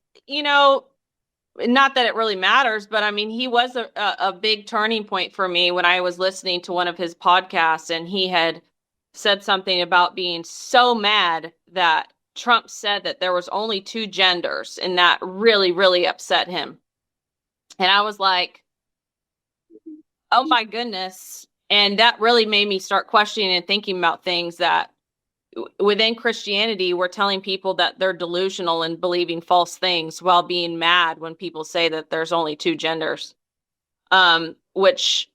not that it really matters, but I mean, he was a big turning point for me when I was listening to one of his podcasts, and he had said something about being so mad that Trump said that there was only two genders, and that really, really upset him. And I was like, oh my goodness. And that really made me start questioning and thinking about things that within Christianity, we're telling people that they're delusional and believing false things while being mad when people say that there's only two genders. Which,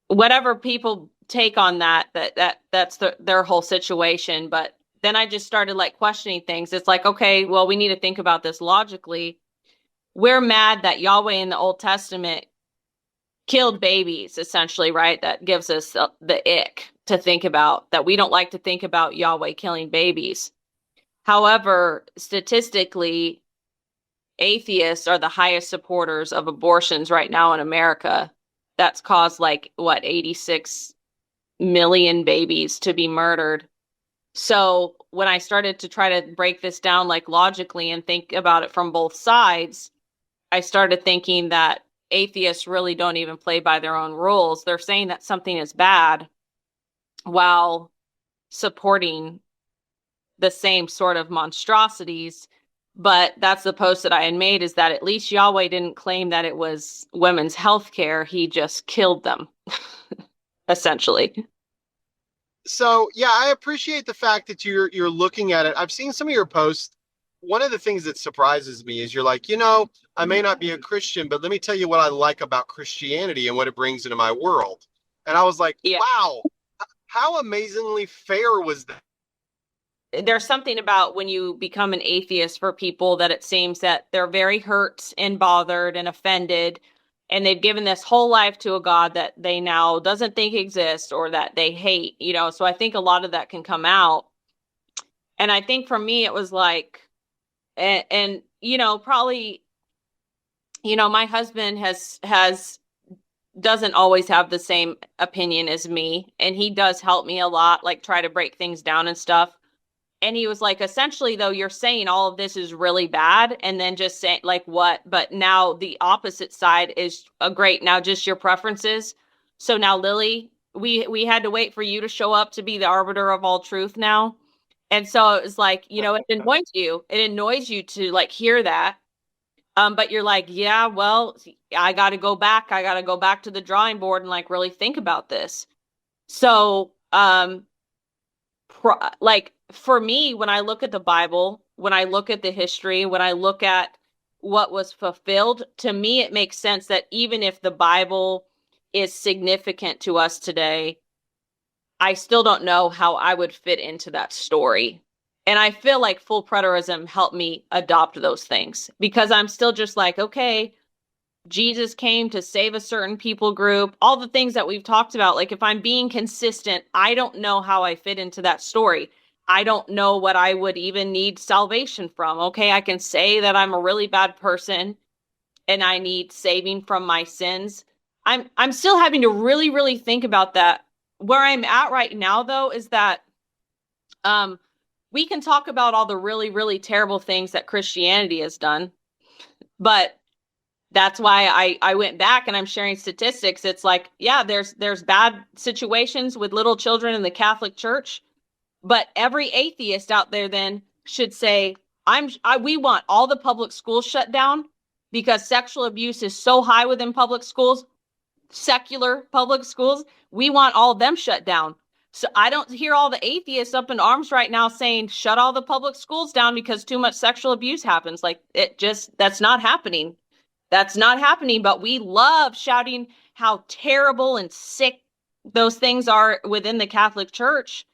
whatever people take on that's their whole situation. But then I just started like questioning things. It's like, okay, well, we need to think about this logically. We're mad that Yahweh in the Old Testament killed babies, essentially, right? That gives us the ick. to think about, that we don't like to think about Yahweh killing babies. However, statistically, atheists are the highest supporters of abortions right now in America. That's caused like what, 86 million babies to be murdered. So when I started to try to break this down like logically and think about it from both sides, I started thinking that atheists really don't even play by their own rules. They're saying that something is bad while supporting the same sort of monstrosities. But that's the post that I had made, is that at least Yahweh didn't claim that it was women's health care. He just killed them, essentially. So yeah, I appreciate the fact that you're looking at it. I've seen some of your posts. One of the things that surprises me is you're like, I may not be a Christian, but let me tell you what I like about Christianity and what it brings into my world. And I was like, Yeah. wow, how amazingly fair was that? There's something about when you become an atheist for people that it seems that they're very hurt and bothered and offended, and they've given this whole life to a God that they now doesn't think exists or that they hate, so I think a lot of that can come out. And I think for me it was like, and probably, my husband has doesn't always have the same opinion as me, and he does help me a lot, like try to break things down and stuff. And he was like, essentially, though, you're saying all of this is really bad, and then just saying, like, what? But now the opposite side is great. Now, just your preferences. So now, Lily, we had to wait for you to show up to be the arbiter of all truth now. And so it was like, it annoys you. It annoys you to like hear that. But you're like, yeah, well, I got to go back. I got to go back to the drawing board and like really think about this. So, like for me, when I look at the Bible, when I look at the history, when I look at what was fulfilled, to me, it makes sense that even if the Bible is significant to us today, I still don't know how I would fit into that story. And I feel like full preterism helped me adopt those things, because I'm still just like, okay, Jesus came to save a certain people group, all the things that we've talked about. Like, if I'm being consistent, I don't know how I fit into that story. I don't know what I would even need salvation from. Okay, I can say that I'm a really bad person and I need saving from my sins. I'm still having to really, really think about that. Where I'm at right now, though, is that um, we can talk about all the really, really terrible things that Christianity has done, but that's why I went back and I'm sharing statistics. It's like, yeah, there's bad situations with little children in the Catholic Church, but every atheist out there then should say, we want all the public schools shut down because sexual abuse is so high within public schools, secular public schools. We want all of them shut down. So I don't hear all the atheists up in arms right now saying shut all the public schools down because too much sexual abuse happens. Like, that's not happening. That's not happening, but we love shouting how terrible and sick those things are within the Catholic Church.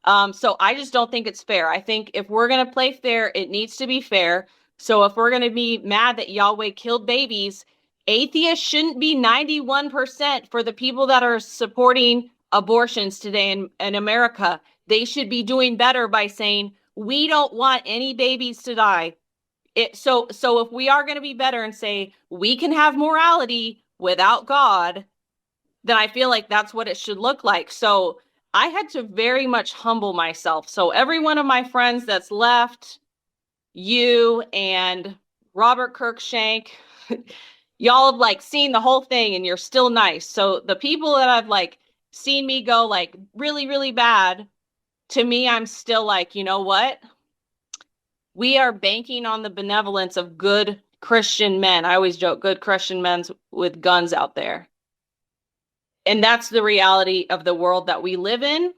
So I just don't think it's fair. I think if we're going to play fair, it needs to be fair. So if we're going to be mad that Yahweh killed babies, atheists shouldn't be 91% for the people that are supporting abortions today in America. They should be doing better by saying, we don't want any babies to die. So if we are going to be better and say we can have morality without God, then I feel like that's what it should look like. So I had to very much humble myself. So every one of my friends that's left, you and Robert Kirkshank, y'all have like seen the whole thing and you're still nice. So the people that I've like seen me go like really, really bad, to me, I'm still like, you know what? We are banking on the benevolence of good Christian men. I always joke, good Christian men with guns out there. And that's the reality of the world that we live in.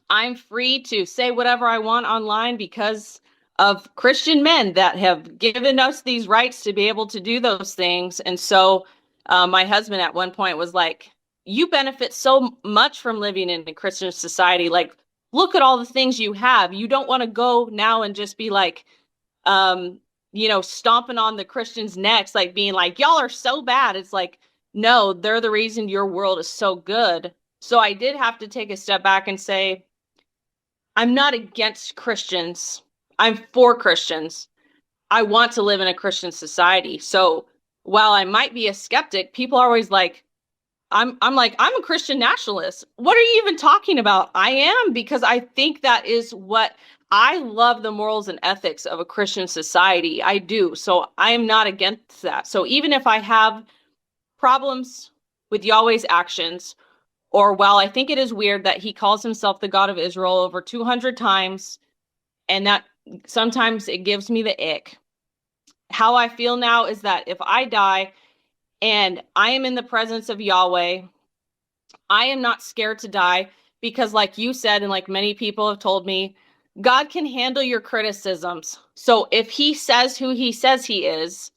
I'm free to say whatever I want online because of Christian men that have given us these rights to be able to do those things. And so my husband at one point was like, you benefit so much from living in a Christian society. Like, look at all the things you have. You don't want to go now and just be like, stomping on the Christians' necks, like being like, y'all are so bad. It's like, no, they're the reason your world is so good. So I did have to take a step back and say, I'm not against Christians. I'm for Christians. I want to live in a Christian society. So while I might be a skeptic, people are always like, I'm like, I'm a Christian nationalist. What are you even talking about? I am, because I think that is what I love, the morals and ethics of a Christian society. I do. So I am not against that. So even if I have problems with Yahweh's actions, or while I think it is weird that he calls himself the God of Israel over 200 times, and that sometimes it gives me the ick. How I feel now is that if I die and I am in the presence of Yahweh, I am not scared to die because, like you said, and like many people have told me, God can handle your criticisms. So if he says who he says he is,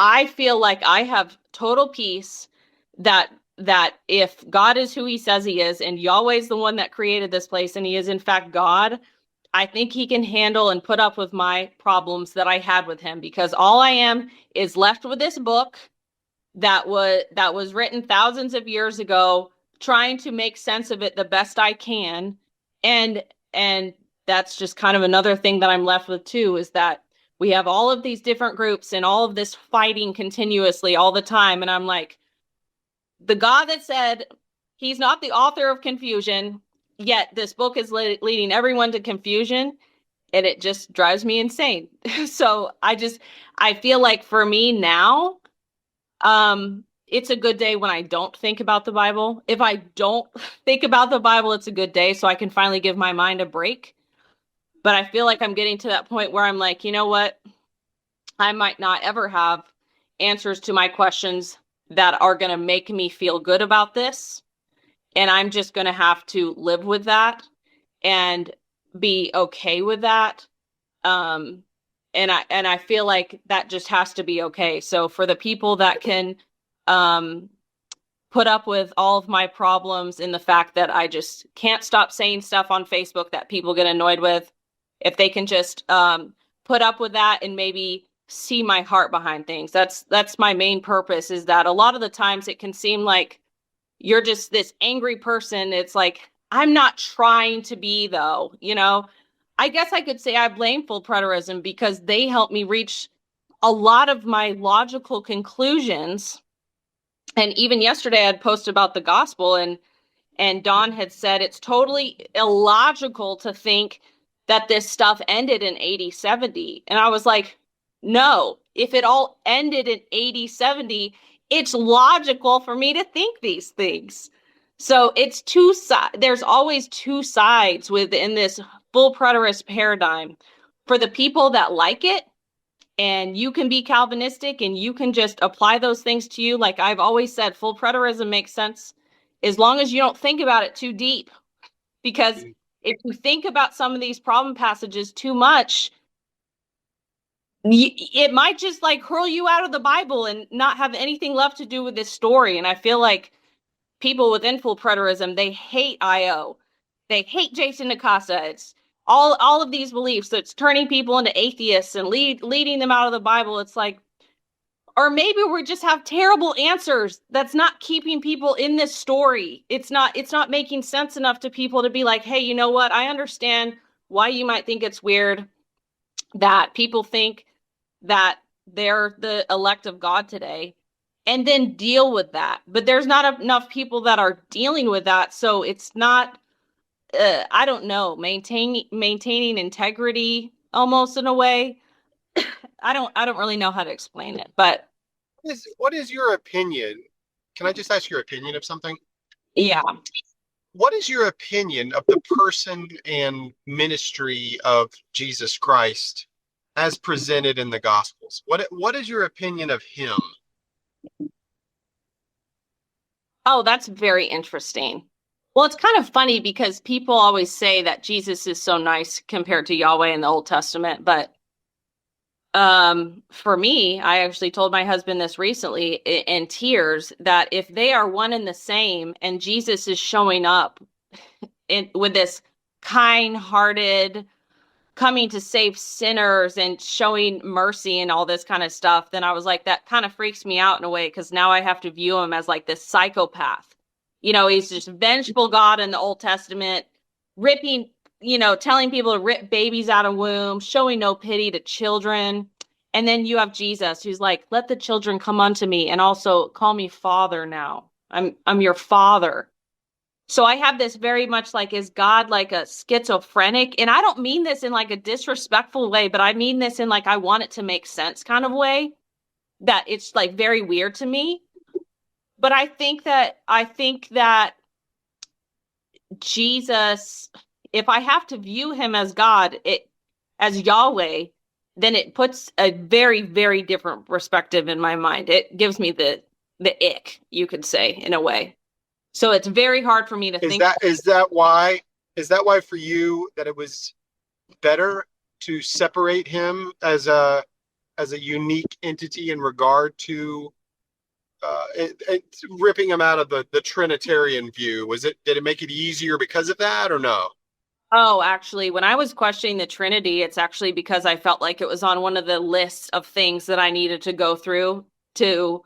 I feel like I have total peace that if God is who he says he is and Yahweh's the one that created this place and he is in fact God, I think he can handle and put up with my problems that I had with him, because all I am is left with this book that was written thousands of years ago, trying to make sense of it the best I can. And that's just kind of another thing that I'm left with too, is that we have all of these different groups and all of this fighting continuously all the time. And I'm like, the God that said he's not the author of confusion, yet this book is leading everyone to confusion, and it just drives me insane. So I feel like for me now, it's a good day when I don't think about the Bible. If I don't think about the Bible, it's a good day, so I can finally give my mind a break. But I feel like I'm getting to that point where I'm like, you know what? I might not ever have answers to my questions that are going to make me feel good about this. And I'm just going to have to live with that and be okay with that. Um, and I feel like that just has to be okay. So for the people that can um, put up with all of my problems in the fact that I just can't stop saying stuff on Facebook that people get annoyed with, if they can just put up with that and maybe see my heart behind things. That's my main purpose, is that a lot of the times it can seem like you're just this angry person. It's like, I'm not trying to be, though, you know. I guess I could say I blame full preterism because they helped me reach a lot of my logical conclusions. And even yesterday I'd posted about the gospel, and Don had said it's totally illogical to think that this stuff ended in 80 70. And I was like, no, if it all ended in 80 70, it's logical for me to think these things. So it's two sides. There's always two sides within this full preterist paradigm. For the people that like it, and you can be Calvinistic and you can just apply those things to you. Like I've always said, full preterism makes sense as long as you don't think about it too deep. Because if you think about some of these problem passages too much, it might just like hurl you out of the Bible and not have anything left to do with this story. And I feel like people within full preterism, they hate IO. They hate Jason Nacasa. It's all of these beliefs that's turning people into atheists and leading them out of the Bible. It's like, or maybe we just have terrible answers that's not keeping people in this story. It's not making sense enough to people to be like, hey, you know what? I understand why you might think it's weird that people think that they're the elect of God today, and then deal with that. But there's not enough people that are dealing with that. So it's not, I don't know, maintaining integrity almost in a way. I don't really know how to explain it, but What is your opinion? Can I just ask your opinion of something? yeah. What is your opinion of the person and ministry of Jesus Christ as presented in the Gospels? What is your opinion of him? Oh, that's very interesting. Well, it's kind of funny because people always say that Jesus is so nice compared to Yahweh in the Old Testament, but for me, I actually told my husband this recently in tears, that if they are one and the same and Jesus is showing up with this kind-hearted coming to save sinners and showing mercy and all this kind of stuff, then I was like, that kind of freaks me out in a way, because now I have to view him as like this psychopath. He's just vengeful God in the Old Testament, ripping, telling people to rip babies out of womb, showing no pity to children. And then you have Jesus who's like, let the children come unto me and also call me father now. I'm your father. So I have this very much like, is God like a schizophrenic? And I don't mean this in like a disrespectful way, but I mean this in like, I want it to make sense kind of way, that it's like very weird to me. But I think that Jesus, if I have to view him as God, as Yahweh, then it puts a very, very different perspective in my mind. It gives me the ick, you could say, in a way. So it's very hard for me to Is think. that why for you that it was better to separate him as a unique entity in regard to ripping him out of the Trinitarian view? Did it make it easier because of that or no? Oh, actually, when I was questioning the Trinity, it's actually because I felt like it was on one of the lists of things that I needed to go through to,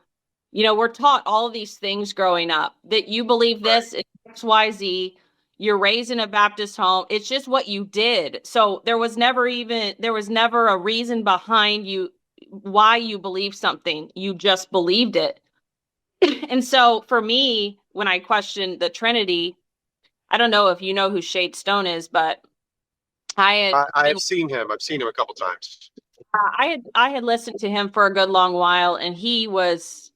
we're taught all of these things growing up that you believe Right. this, it's XYZ, you're raised in a Baptist home. It's just what you did. So there was never a reason behind why you believe something. You just believed it. And so for me, when I questioned the Trinity, I don't know if you know who Shade Stone is, but I had I been have seen him. I've seen him a couple times. I had listened to him for a good long while, and he was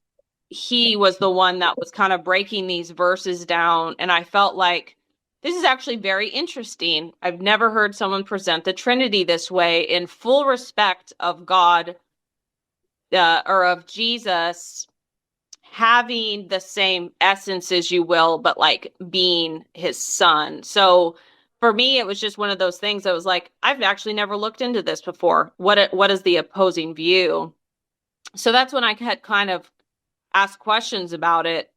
the one that was kind of breaking these verses down, and I felt like this is actually very interesting. I've never heard someone present the Trinity this way in full respect of God, or of Jesus having the same essence as you will, but like being his son. So for me, it was just one of those things that was like, I've actually never looked into this before. What is the opposing view? So that's when I had kind of asked questions about it.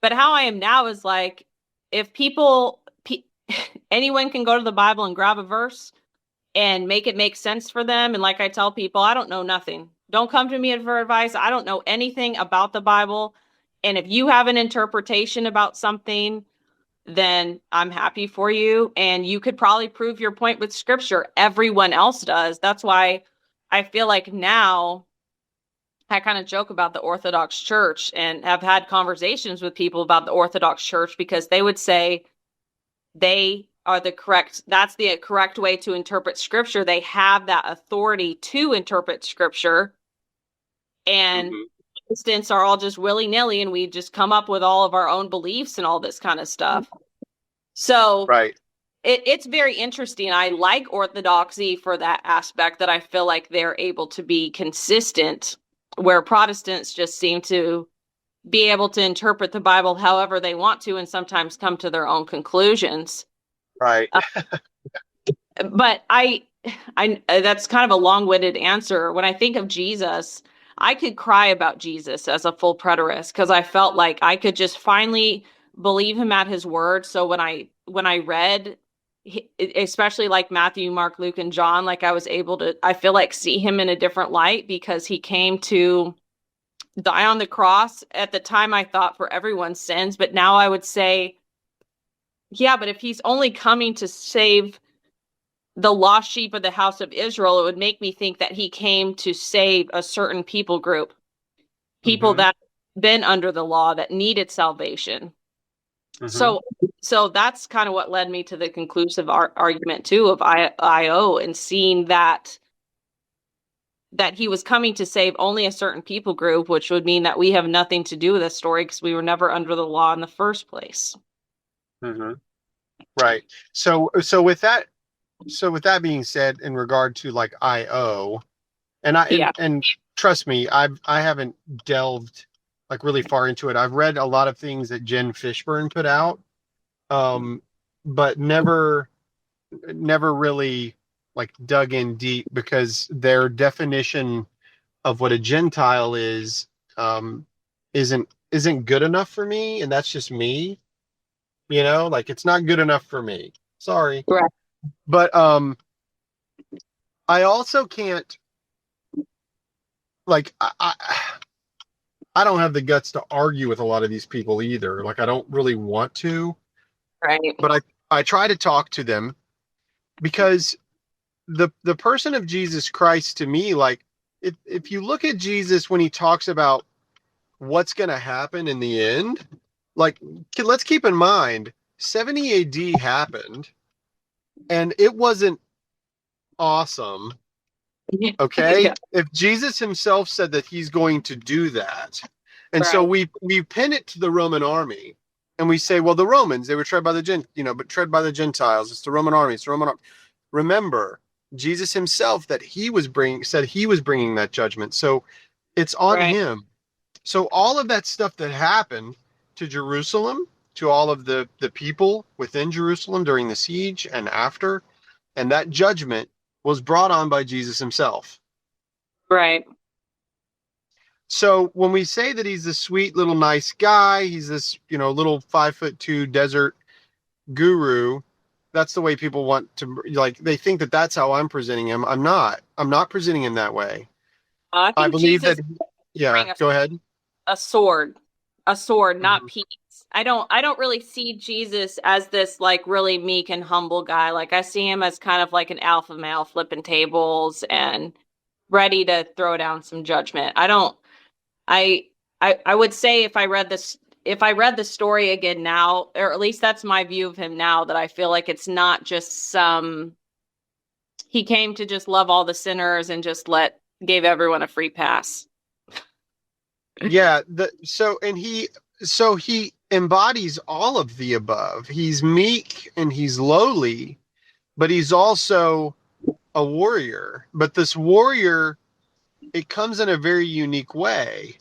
But how I am now is like, if anyone can go to the Bible and grab a verse and make it make sense for them. And like I tell people, I don't know nothing. Don't come to me for advice. I don't know anything about the Bible. And if you have an interpretation about something, then I'm happy for you. And you could probably prove your point with scripture. Everyone else does. That's why I feel like now I kind of joke about the Orthodox Church and have had conversations with people about the Orthodox Church because they would say, that's the correct way to interpret scripture. They have that authority to interpret scripture, and Hmm. instance are all just willy-nilly, and we just come up with all of our own beliefs and all this kind of stuff. So Right. it's very interesting. I like orthodoxy for that aspect, that I feel like they're able to be consistent, where Protestants just seem to be able to interpret the Bible however they want to and sometimes come to their own conclusions. Right. But I that's kind of a long-winded answer. When I think of Jesus, I could cry about Jesus as a full preterist because I felt like I could just finally believe him at his word. So when I read, especially like Matthew, Mark, Luke, and John, like I was able to, I feel like, see him in a different light because he came to die on the cross. At the time, I thought for everyone's sins, but now I would say, yeah, but if he's only coming to save the lost sheep of the house of Israel, it would make me think that he came to save a certain people group, people Hmm. that been under the law that needed salvation. Hmm. So so that's kind of what led me to the conclusive argument too of IO, and seeing that he was coming to save only a certain people group, which would mean that we have nothing to do with this story because we were never under the law in the first place. Hmm. Right. So with that being said, in regard to like IO, and I Yeah. and trust me, I haven't delved like really far into it. I've read a lot of things that Jen Fishburne put out, um, but never really like dug in deep because their definition of what a Gentile is um, isn't good enough for me, and that's just me. Like it's not good enough for me. Sorry, Right. but I also can't like I don't have the guts to argue with a lot of these people either. Like I don't really want to, Right. but I try to talk to them because the person of Jesus Christ to me, like if you look at Jesus when he talks about what's going to happen in the end, like let's keep in mind 70 AD happened and it wasn't awesome. Okay. Yeah. If Jesus himself said that he's going to do that, and so Right. we pin it to the Roman army, and we say, well, the Romans, they were tread by the but tread by the Gentiles. It's the Roman army. It's the Roman army. Remember, Jesus himself that he was bringing said he was bringing that judgment. So it's on Right. him. So all of that stuff that happened to Jerusalem, to all of the people within Jerusalem during the siege and after, and that judgment was brought on by Jesus himself. Right. So when we say that he's this sweet little nice guy, he's this, little 5'2" desert guru, that's the way people want to, like, they think that that's how I'm presenting him. I'm not presenting him that way. I I think believe that, Jesus yeah, bring go ahead. a sword, a sword, not Mhm. peace. I don't really see Jesus as this like really meek and humble guy. Like I see him as kind of like an alpha male flipping tables and ready to throw down some judgment. I don't I I would say if I read the story again now, or at least that's my view of him now, that I feel like it's not just some he came to just love all the sinners and just gave everyone a free pass. Yeah, he embodies all of the above. He's meek and he's lowly, but he's also a warrior. But this warrior, it comes in a very unique way.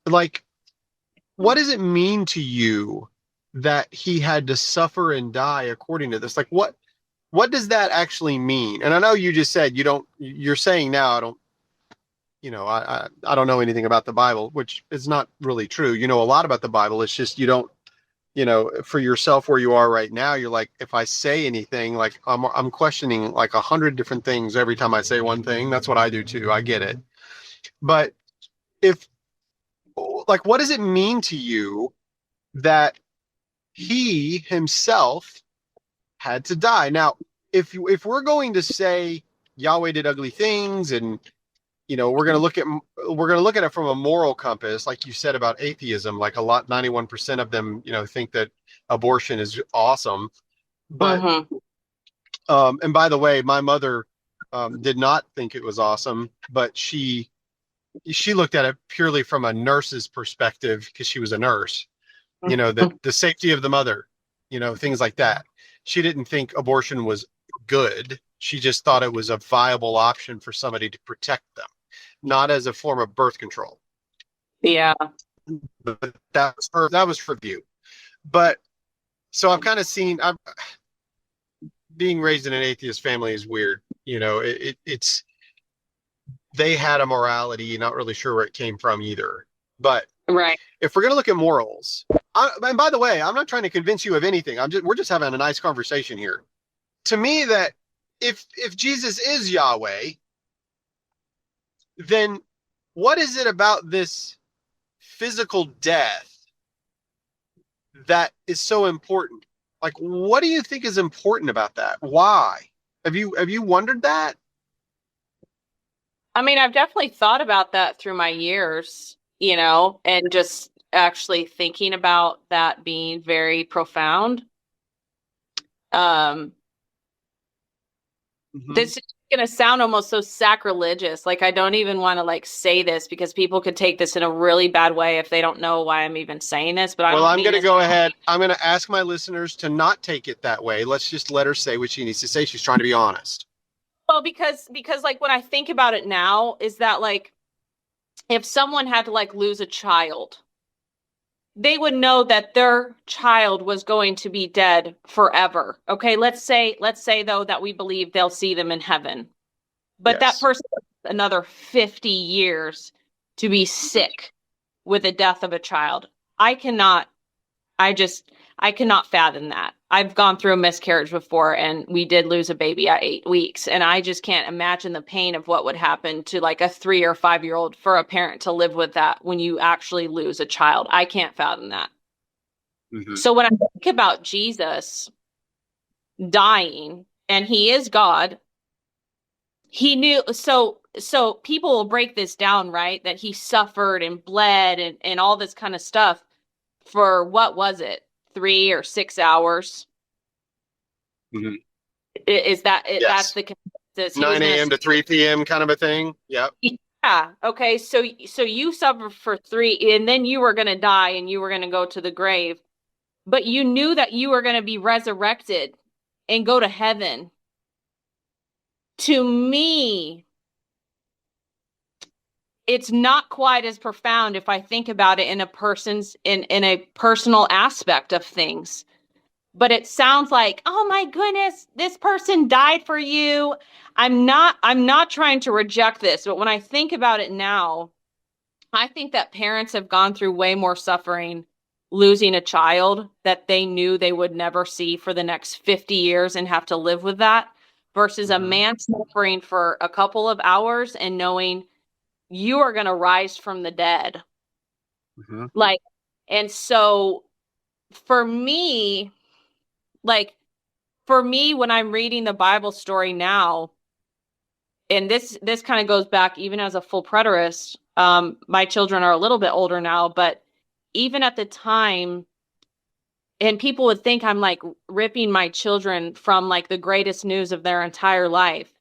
Like, what does it mean to you that he had to suffer and die according to this? Like, what does that actually mean? And I know you just said you're saying now I don't, I don't know anything about the Bible, which is not really true. You know a lot about the Bible. It's just you don't, for yourself where you are right now, you're like, if I say anything, like I'm questioning like 100 different things every time I say one thing. That's what I do too. I get it. But if like, what does it mean to you that he himself had to die? Now, if we're going to say Yahweh did ugly things, and we're going to look at it from a moral compass, like you said about atheism, like 91% of them, think that abortion is awesome. But Mm-hmm. and by the way, my mother did not think it was awesome, but she looked at it purely from a nurse's perspective because she was a nurse. The safety of the mother, things like that. She didn't think abortion was good. She just thought it was a viable option for somebody to protect them, not as a form of birth control. Yeah. But that was her view. But so I've kind of seen. I'm being raised in an atheist family is weird. It's they had a morality, not really sure where it came from either. But Right. if we're going to look at morals, and by the way, I'm not trying to convince you of anything. We're just having a nice conversation here. To me, that if Jesus is Yahweh, then what is it about this physical death that is so important? Like, what do you think is important about that? Why? Have you wondered that? I mean, I've definitely thought about that through my years, and just actually thinking about that being very profound. Um, Mm-hmm. this is going to sound almost so sacrilegious. Like I don't even want to like say this because people could take this in a really bad way if they don't know why I'm even saying this, but I Well, don't I'm mean going to this. go ahead. I'm going to ask my listeners to not take it that way. Let's just let her say what she needs to say. She's trying to be honest. Well, because like when I think about it now, is that like if someone had to like lose a child, they would know that their child was going to be dead forever. Okay, let's say though that we believe they'll see them in heaven. But that Yes. person has another 50 years to be sick with the death of a child. I cannot I cannot fathom that. I've gone through a miscarriage before, and we did lose a baby at 8 weeks. And I just can't imagine the pain of what would happen to like a 3 or 5 year old for a parent to live with that when you actually lose a child. I can't fathom that. Hmm. So when I think about Jesus dying, and he is God, he knew. So people will break this down, right? That he suffered and bled and all this kind of stuff for what was it? 3 or 6 hours? Hmm. Is that it? That's Yes. the consensus. He was 9 going a.m. to. to 3 p.m. kind of a thing. Yep. Yeah. Okay. So you suffered for three, and then you were going to die, and you were going to go to the grave, but you knew that you were going to be resurrected and go to heaven. To me, it's not quite as profound if I think about it in a person's in a personal aspect of things. But it sounds like, oh my goodness, this person died for you. I'm not trying to reject this, but when I think about it now, I think that parents have gone through way more suffering losing a child that they knew they would never see for the next 50 years and have to live with that versus a Hmm. man suffering for a couple of hours and knowing you are going to rise from the dead. Hmm. Like, and so for me, like, for me, when I'm reading the Bible story now, and this kind of goes back even as a full preterist, my children are a little bit older now, but even at the time, and people would think I'm like ripping my children from like the greatest news of their entire life,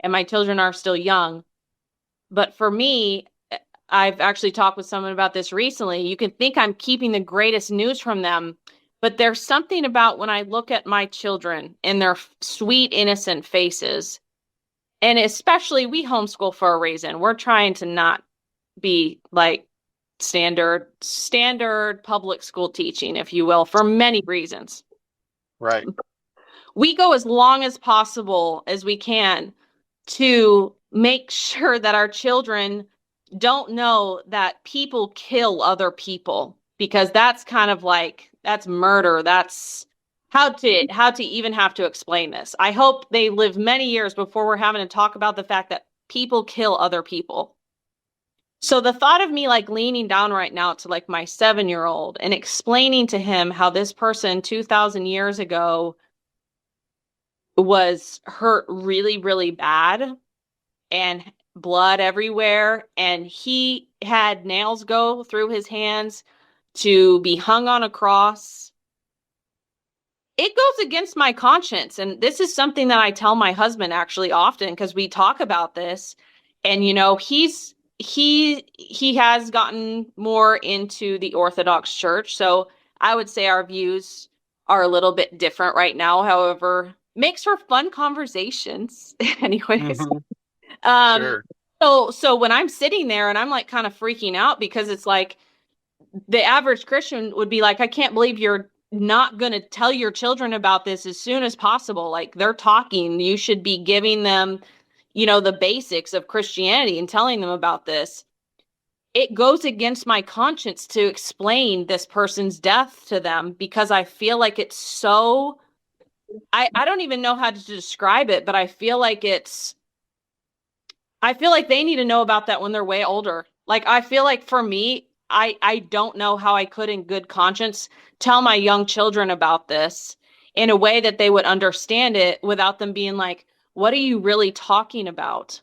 and my children are still young. But for me, I've actually talked with someone about this recently. You can think I'm keeping the greatest news from them, but there's something about when I look at my children and their sweet, innocent faces, and especially we homeschool for a reason. We're trying to not be like standard public school teaching, if you will, for many reasons. Right. We go as long as possible as we can to make sure that our children don't know that people kill other people, because that's kind of like that's murder. That's how to even have to explain this. I hope they live many years before we're having to talk about the fact that people kill other people. So the thought of me like leaning down right now to like my 7-year-old and explaining to him how this person 2000 years ago was hurt really, really bad and blood everywhere, and he had nails go through his hands to be hung on a cross. It goes against my conscience, and this is something that I tell my husband actually often because we talk about this. And he has gotten more into the Orthodox Church, so I would say our views are a little bit different right now. However, makes for fun conversations. Anyways, Hmm. um, Sure. so when I'm sitting there and I'm like kind of freaking out because it's like the average Christian would be like, I can't believe you're not going to tell your children about this as soon as possible. Like they're talking, you should be giving them, the basics of Christianity and telling them about this. It goes against my conscience to explain this person's death to them because I feel like it's so, I don't even know how to describe it, but I feel like they need to know about that when they're way older. Like I feel like for me, I don't know how I could in good conscience tell my young children about this in a way that they would understand it without them being like, what are you really talking about?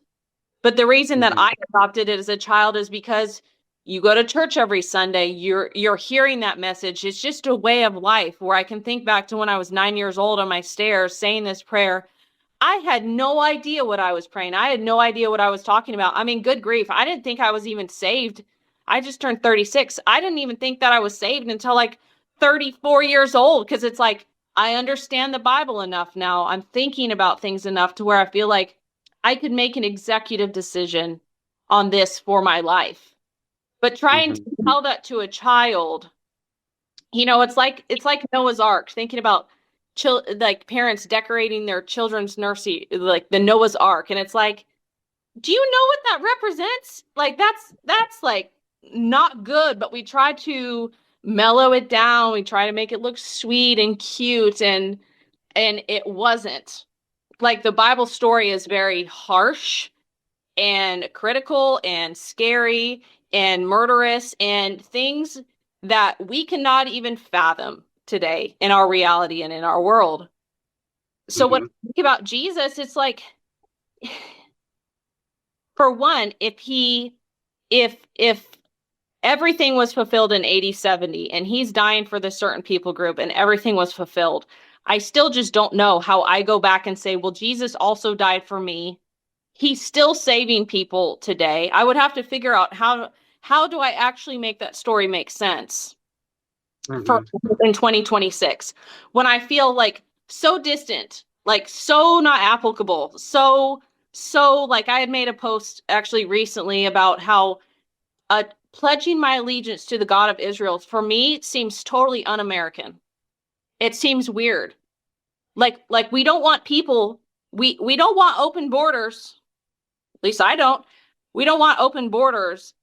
But the reason that Hmm. I adopted it as a child is because you go to church every Sunday, you're hearing that message. It's just a way of life where I can think back to when I was 9 years old on my stairs saying this prayer. I had no idea what I was praying. I had no idea what I was talking about. I mean, good grief. I didn't think I was even saved. I just turned 36. I didn't even think that I was saved until like 34 years old because it's like I understand the Bible enough now. I'm thinking about things enough to where I feel like I could make an executive decision on this for my life. But trying to Hmm. tell that to a child, it's like Noah's Ark, thinking about like parents decorating their children's nursery, like the Noah's Ark, and it's like, do you know what that represents? Like that's like not good, but we try to mellow it down. We try to make it look sweet and cute, and it wasn't. Like the Bible story is very harsh and critical and scary and murderous and things that we cannot even fathom today in our reality and in our world. So when Hmm. I think about Jesus, it's like, for one, if everything was fulfilled in 80 70 and he's dying for this certain people group and everything was fulfilled, I still just don't know how I go back and say, well, Jesus also died for me. He's still saving people today. I would have to figure out how do I actually make that story make sense for Hmm. in 2026 when I feel like so distant, like so not applicable, so like I had made a post actually recently about how pledging my allegiance to the God of Israel for me seems totally un-American. It seems weird. Like we don't want people we don't want open borders. At least I don't. We don't want open borders.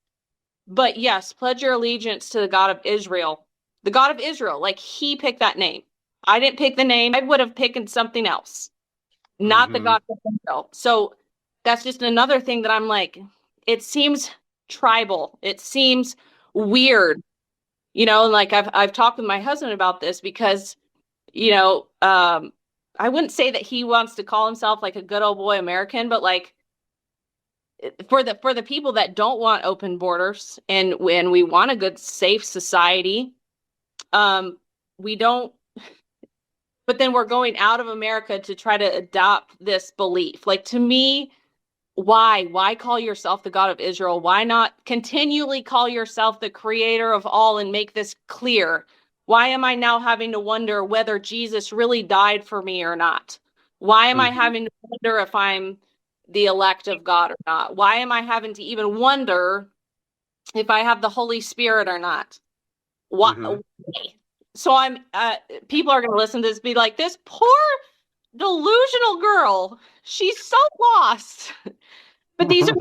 But yes, pledge your allegiance to the God of Israel. The God of Israel, like he picked that name. I didn't pick the name. I would have picked something else, not the Hmm. God of Israel. So that's just another thing that I'm like, it seems tribal. It seems weird, and like I've talked with my husband about this because, you know, um, I wouldn't say that he wants to call himself like a good old boy American, but like for the people that don't want open borders and when we want a good safe society, um we don't, but then we're going out of America to try to adopt this belief. Like to me, why call yourself the God of Israel? Why not continually call yourself the creator of all and make this clear? Why am I now having to wonder whether Jesus really died for me or not? Why am I Hmm. having to wonder if I'm the elect of God or not? Why am I having to even wonder if I have the Holy Spirit or not? What? Hmm. So I'm people are going to listen to this, be like, this poor delusional girl, she's so lost. But these are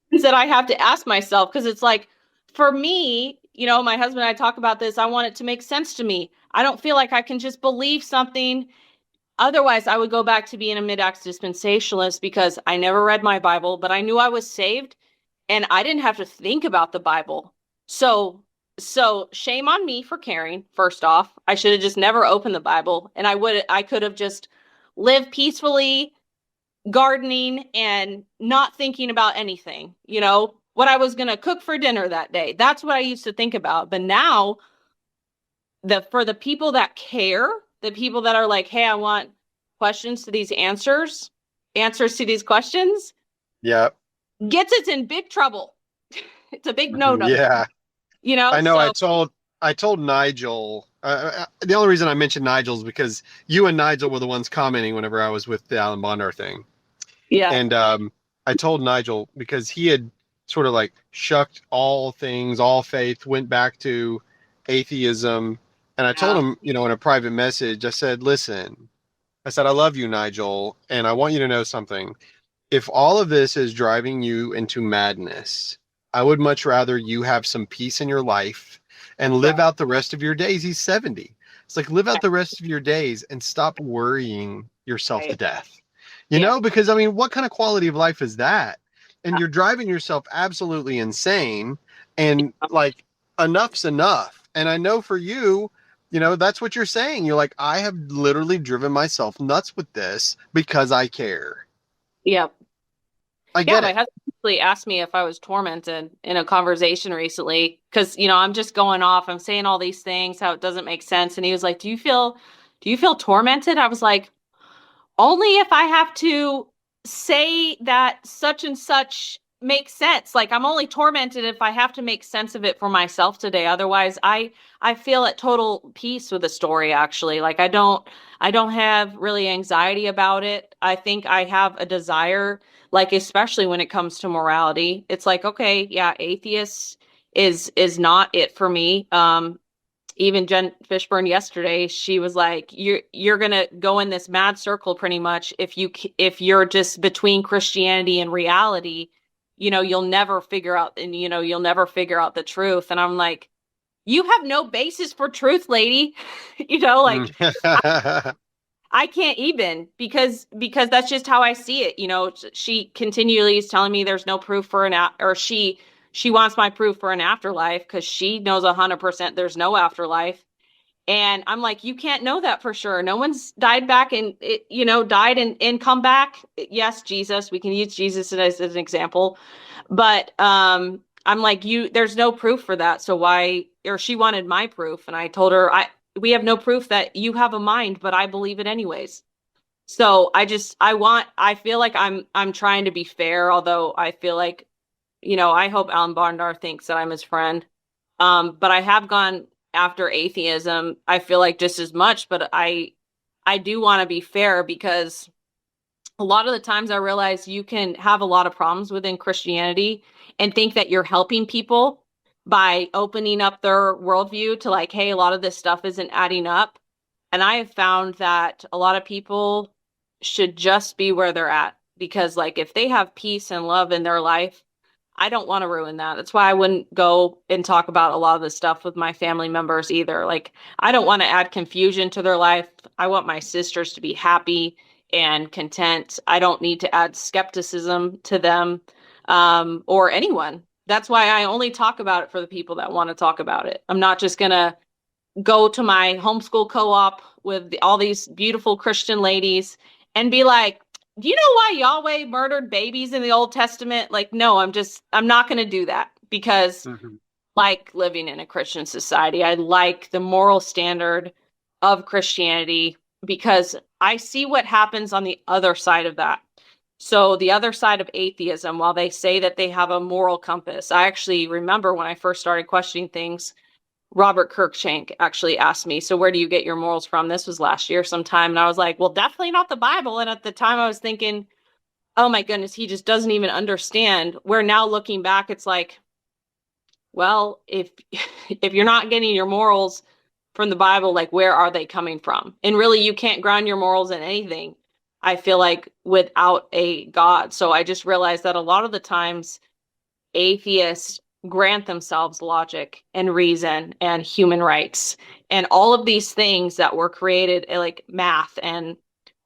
things that I have to ask myself because it's like, for me, my husband and I talk about this. I want it to make sense to me. I don't feel like I can just believe something. Otherwise, I would go back to being a mid-ax dispensationalist because I never read my Bible, but I knew I was saved and I didn't have to think about the Bible. So shame on me for caring. First off, I should have just never opened the Bible and I could have just lived peacefully gardening and not thinking about anything, what I was going to cook for dinner that day. That's what I used to think about. But now, for the people that care, the people that are like, hey, I want questions to these answers to these questions, Yeah. gets us in big trouble. It's a big no no, Yeah. I know. so I told Nigel. The only reason I mentioned Nigel is because you and Nigel were the ones commenting whenever I was with the Alan Bondar thing. yeah. And I told Nigel because he had sort of like shucked all things, all faith, went back to atheism. And I told Yeah. him, in a private message, I said, listen, I said, I love you, Nigel. And I want you to know something. If all of this is driving you into madness, I would much rather you have some peace in your life and live Right. out the rest of your days. He's 70. It's like live out the rest of your days and stop worrying yourself to Right. death. Yeah. Because I mean, what kind of quality of life is that? And you're driving yourself absolutely insane. And like, enough's enough. And I know for you, that's what you're saying. You're like, I have literally driven myself nuts with this because I care. Yeah. I Yeah, get my it. husband actually asked me if I was tormented in a conversation recently because, I'm just going off. I'm saying all these things, how it doesn't make sense. And he was like, do you feel tormented? I was like, only if I have to say that such and such makes sense. Like I'm only tormented if I have to make sense of it for myself today. Otherwise, I feel at total peace with the story actually. Like I don't have really anxiety about it. I think I have a desire, like especially when it comes to morality. It's like, okay, yeah, atheist is not it for me. Even Jen Fishburne yesterday, she was like, "You're gonna go in this mad circle pretty much if you're just between Christianity and reality, you'll never figure out the truth." And I'm like, you have no basis for truth, lady. You know, Mm. like I can't even because that's just how I see it. You know, she continually is telling me there's no proof for or she wants my proof for an afterlife because she knows 100% there's no afterlife. And I'm like, you can't know that for sure. No one's died back and died and come back. Yes, Jesus. We can use Jesus as an example, but I'm like, there's no proof for that. So why? Or she wanted my proof, and I told her, we have no proof that you have a mind, but I believe it anyways. So I feel like I'm trying to be fair, although I feel like, I hope Alan Barndar thinks that I'm his friend. But I have gone after atheism, I feel like just as much, but I do want to be fair because a lot of the times I realize you can have a lot of problems within Christianity and think that you're helping people by opening up their worldview to like, hey, a lot of this stuff isn't adding up. And I have found that a lot of people should just be where they're at because, like, if they have peace and love in their life, I don't want to ruin that. That's why I wouldn't go and talk about a lot of this stuff with my family members either. Like, I don't want to add confusion to their life. I want my sisters to be happy and content. I don't need to add skepticism to them or anyone. That's why I only talk about it for the people that want to talk about it. I'm not just going to go to my homeschool co-op with all these beautiful Christian ladies and be like, do you know why Yahweh murdered babies in the Old Testament? Like, no, I'm not going to do that because Mhm. like living in a Christian society. I like the moral standard of Christianity because I see what happens on the other side of that. So, the other side of atheism, while they say that they have a moral compass, I actually remember when I first started questioning things, Robert Kirkshank actually asked me, so where do you get your morals from? This was last year sometime. And I was like, well, definitely not the Bible. And at the time I was thinking, oh my goodness, he just doesn't even understand. Where now looking back, it's like, well, if if you're not getting your morals from the Bible, like where are they coming from? And really you can't ground your morals in anything, I feel like, without a God. So I just realized that a lot of the times atheists grant themselves logic and reason and human rights and all of these things that were created, like math and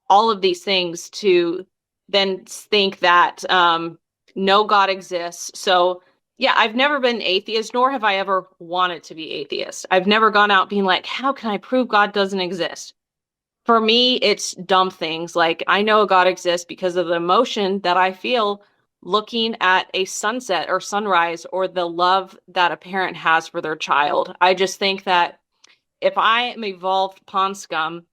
all of these things, to then think that no God exists. So, yeah, I've never been atheist, nor have I ever wanted to be atheist. I've never gone out being like, how can I prove God doesn't exist? For me, it's dumb things like I know God exists because of the emotion that I feel looking at a sunset or sunrise or the love that a parent has for their child. I just think that if I am evolved pond scum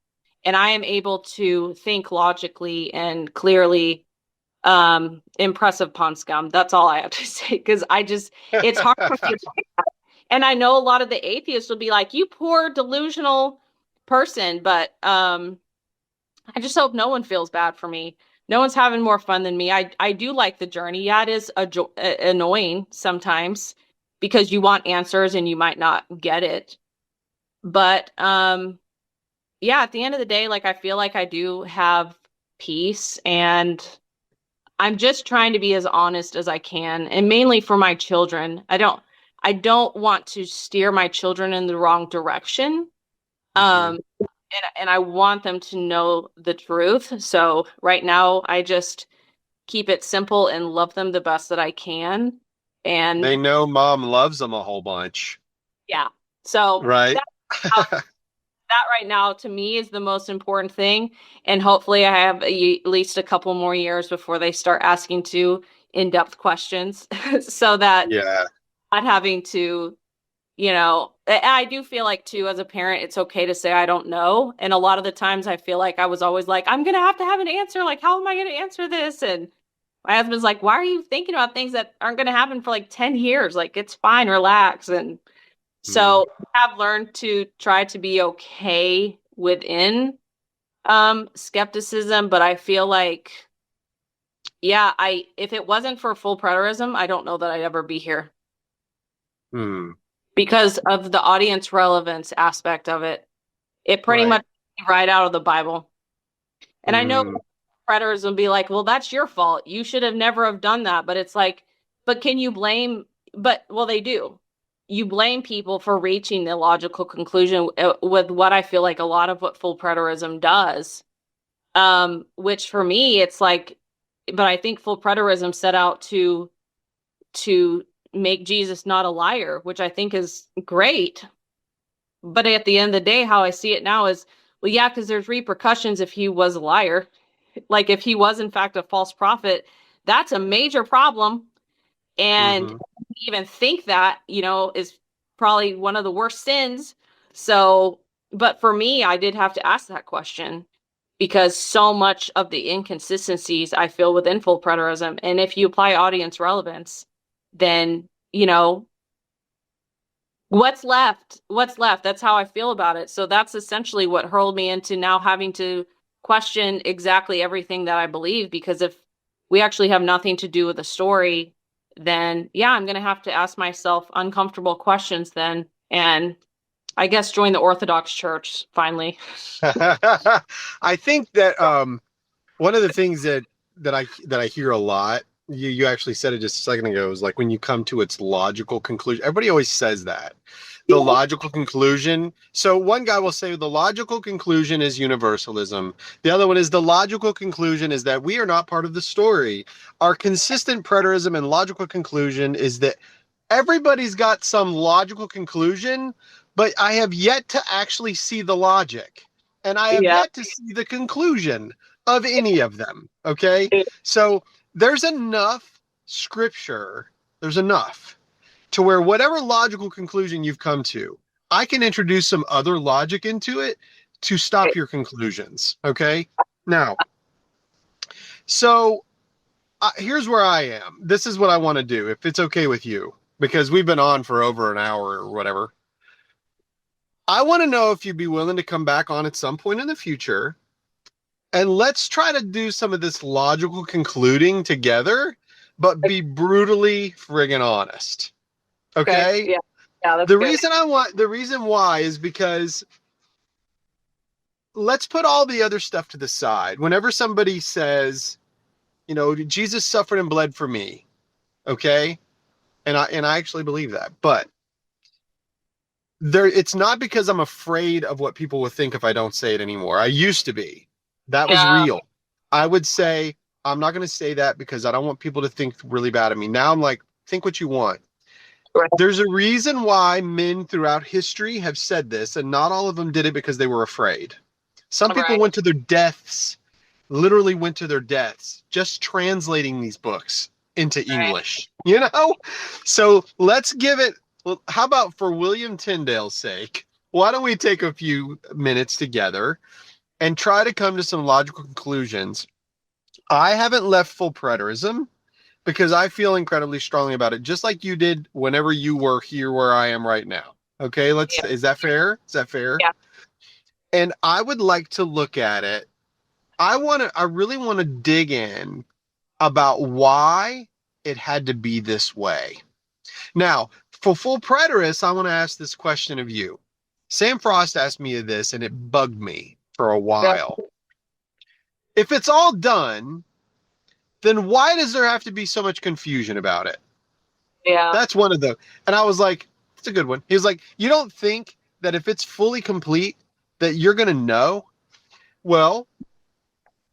and I am able to think logically and clearly, impressive pond scum, that's all I have to say because it's hard for me. And I know a lot of the atheists will be like, you poor delusional person, but I just hope no one feels bad for me. No one's having more fun than me. I do like the journey. Yeah, it is annoying sometimes because you want answers and you might not get it. But yeah, at the end of the day, like I feel like I do have peace and I'm just trying to be as honest as I can and mainly for my children. I don't want to steer my children in the wrong direction. Mhm. And I want them to know the truth. So right now, I just keep it simple and love them the best that I can. They And know mom loves them a whole bunch, yeah, so right? that right now to me is the most important thing. And hopefully, I have at least a couple more years before they start asking too in-depth questions, so that Yeah. not having to, I do feel like too, as a parent, it's okay to say I don't know. And a lot of the times I feel like I was always like, I'm gonna have an answer. Like, how am I gonna answer this? And my husband's like, why are you thinking about things that aren't gonna happen for like 10 years? Like, it's fine, relax. And Mm. so I've learned to try to be okay within skepticism, but I feel like, yeah, I if it wasn't for full preterism, I don't know that I'd ever be here Mm. because of the audience relevance aspect of it. It pretty Right. much right out of the Bible. And I know Mm. predators will be like, well, that's your fault. You should have never have done that. But it's like, but can you blame? But well, they do. you blame people for reaching the logical conclusion with what I feel like a lot of what full preterism does. Which for me, it's like, but I think full preterism set out to make Jesus not a liar, which I think is great. But at the end of the day, how I see it now is, well, yeah, because there's repercussions if he was a liar. Like if he was in fact a false prophet, that's a major problem. And Hmm. even think that, is probably one of the worst sins. So, but for me, I did have to ask that question because so much of the inconsistencies I feel within full preterism, and if you apply audience relevance, then, what's left? What's left? That's how I feel about it. So that's essentially what hurled me into now having to question exactly everything that I believe, because if we actually have nothing to do with the story, then yeah, I'm going to have to ask myself uncomfortable questions then. And I guess join the Orthodox Church finally. I think that one of the things that I hear a lot, you actually said it just a second ago, is like when you come to its logical conclusion. Everybody always says that. The logical conclusion. So one guy will say the logical conclusion is universalism. The other one is the logical conclusion is that we are not part of the story. Our consistent preterism and logical conclusion is that everybody's got some logical conclusion, but I have yet to actually see the logic. And I have Yeah. yet to see the conclusion of any of them. Okay. So there's enough scripture, there's enough to where whatever logical conclusion you've come to, I can introduce some other logic into it to stop your conclusions. Okay. Now, so here's where I am. This is what I want to do, if it's okay with you, because we've been on for over an hour or whatever. I want to know if you'd be willing to come back on at some point in the future and let's try to do some of this logical concluding together, but be brutally friggin' honest. Okay. Okay? Yeah. Yeah, that's good. The reason why is because let's put all the other stuff to the side. Whenever somebody says, Jesus suffered and bled for me, okay? And I actually believe that. But it's not because I'm afraid of what people will think if I don't say it anymore. I used to be. That was Yeah. real. I would say, I'm not going to say that because I don't want people to think really bad of me. Now I'm like, think what you want. Right. There's a reason why men throughout history have said this, and not all of them did it because they were afraid. Some people Right. went to their deaths, literally went to their deaths, just translating these books into Right. English, you know? So let's give it, well, how about for William Tyndale's sake, why don't we take a few minutes together and try to come to some logical conclusions? I haven't left full preterism because I feel incredibly strongly about it, just like you did whenever you were here where I am right now. Okay, Yeah. is that fair? Is that fair? Yeah. And I would like to look at it. I really want to dig in about why it had to be this way. Now, for full preterists, I want to ask this question of you. Sam Frost asked me this and it bugged me for a Yeah. while. If it's all done, then why does there have to be so much confusion about it? Yeah. That's one of the, and I was like, it's a good one. He was like, you don't think that if it's fully complete that you're going to know? Well,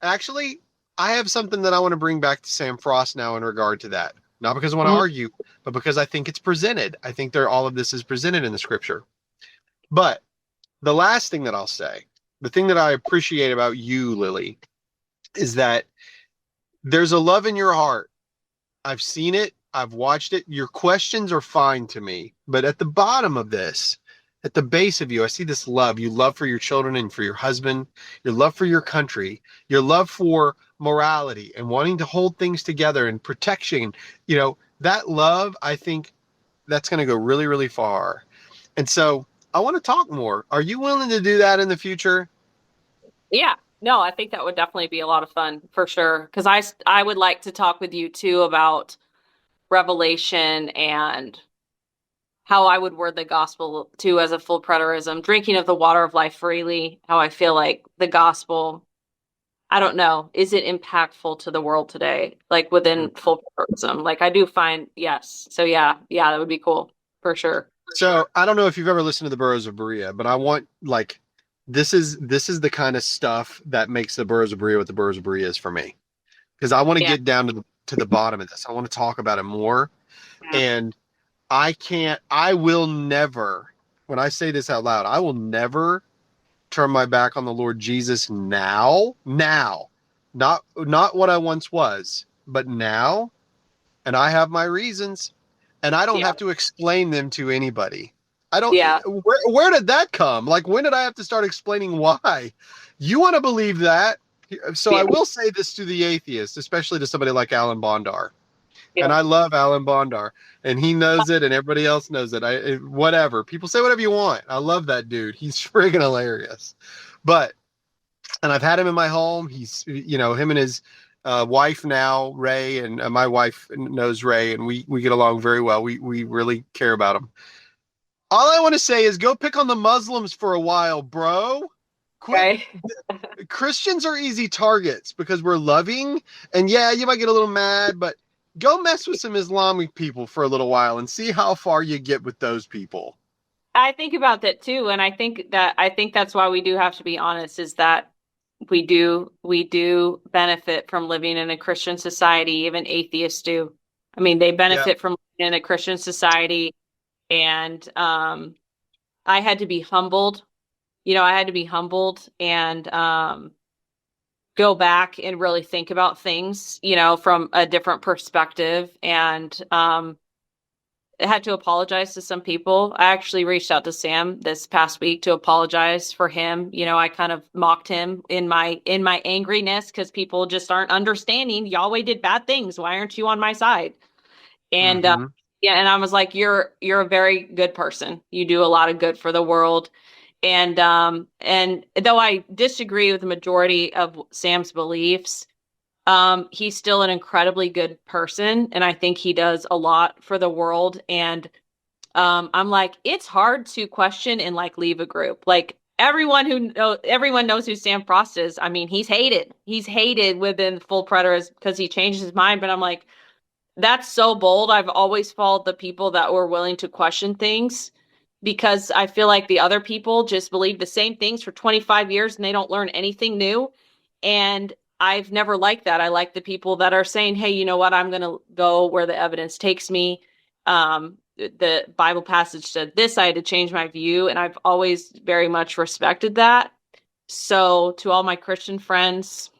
actually, I have something that I want to bring back to Sam Frost now in regard to that. Not because I want to Mhm. argue, but because I think it's presented. I think all of this is presented in the scripture. But the last thing that I'll say, the thing that I appreciate about you, Lily, is that there's a love in your heart. I've seen it. I've watched it. Your questions are fine to me. But at the bottom of this, at the base of you, I see this love. You love for your children and for your husband, your love for your country, your love for morality and wanting to hold things together and protection. That love, I think that's going to go really, really far. And so I want to talk more. Are you willing to do that in the future? Yeah. No, I think that would definitely be a lot of fun for sure. Because I would like to talk with you too about Revelation and how I would word the gospel too as a full preterism, drinking of the water of life freely, how I feel like the gospel, I don't know, is it impactful to the world today? Like within full preterism. Like I do find, yes. So yeah, that would be cool for sure. So I don't know if you've ever listened to the Burros of Berea, but I want like this is the kind of stuff that makes the Burros of Berea what the Burros of Berea is for me. Because I want to Yeah. get down to the bottom of this. I want to talk about it more. Yeah. And I will never, when I say this out loud, I will never turn my back on the Lord Jesus now. Now. Not what I once was, but now. And I have my reasons. And I don't Yeah. have to explain them to anybody. I don't, Yeah. where did that come? Like, when did I have to start explaining why? You want to believe that? So I Yeah. will say this to the atheist, especially to somebody like Alan Bondar. And Yeah. I love Alan Bondar, and he knows it, and everybody else knows it. Whatever. People say whatever you want. I love that dude. He's friggin' hilarious. But and I've had him in my home. He's, him and his wife now, Ray, and my wife knows Ray, and we get along very well. We really care about him. All I want to say is go pick on the Muslims for a while, bro. Quit. Right. Christians are easy targets because we're loving, and yeah, you might get a little mad, but go mess with some Islamic people for a little while and see how far you get with those people. I think about that too, and I think that's why we do have to be honest, is that we do benefit from living in a Christian society, even atheists do. I mean, they Yeah. benefit from living in a Christian society, and I had to be humbled. I had to be humbled and go back and really think about things, from a different perspective. And I had to apologize to some people. I actually reached out to Sam this past week to apologize for him. I kind of mocked him in my angriness because people just aren't understanding. Yahweh did bad things. Why aren't you on my side? And Mm-hmm. yeah, and I was like, you're a very good person. You do a lot of good for the world. And though I disagree with the majority of Sam's beliefs, he's still an incredibly good person, and I think he does a lot for the world. And I'm like, it's hard to question and like leave a group. Like everyone knows who Sam Frost is. I mean, he's hated. He's hated within full preterists because he changed his mind. But I'm like, that's so bold. I've always followed the people that were willing to question things because I feel like the other people just believe the same things for 25 years and they don't learn anything new. And I've never liked that. I like the people that are saying, hey, you know what? I'm going to go where the evidence takes me. The Bible passage said this, I had to change my view. And I've always very much respected that. So to all my Christian friends,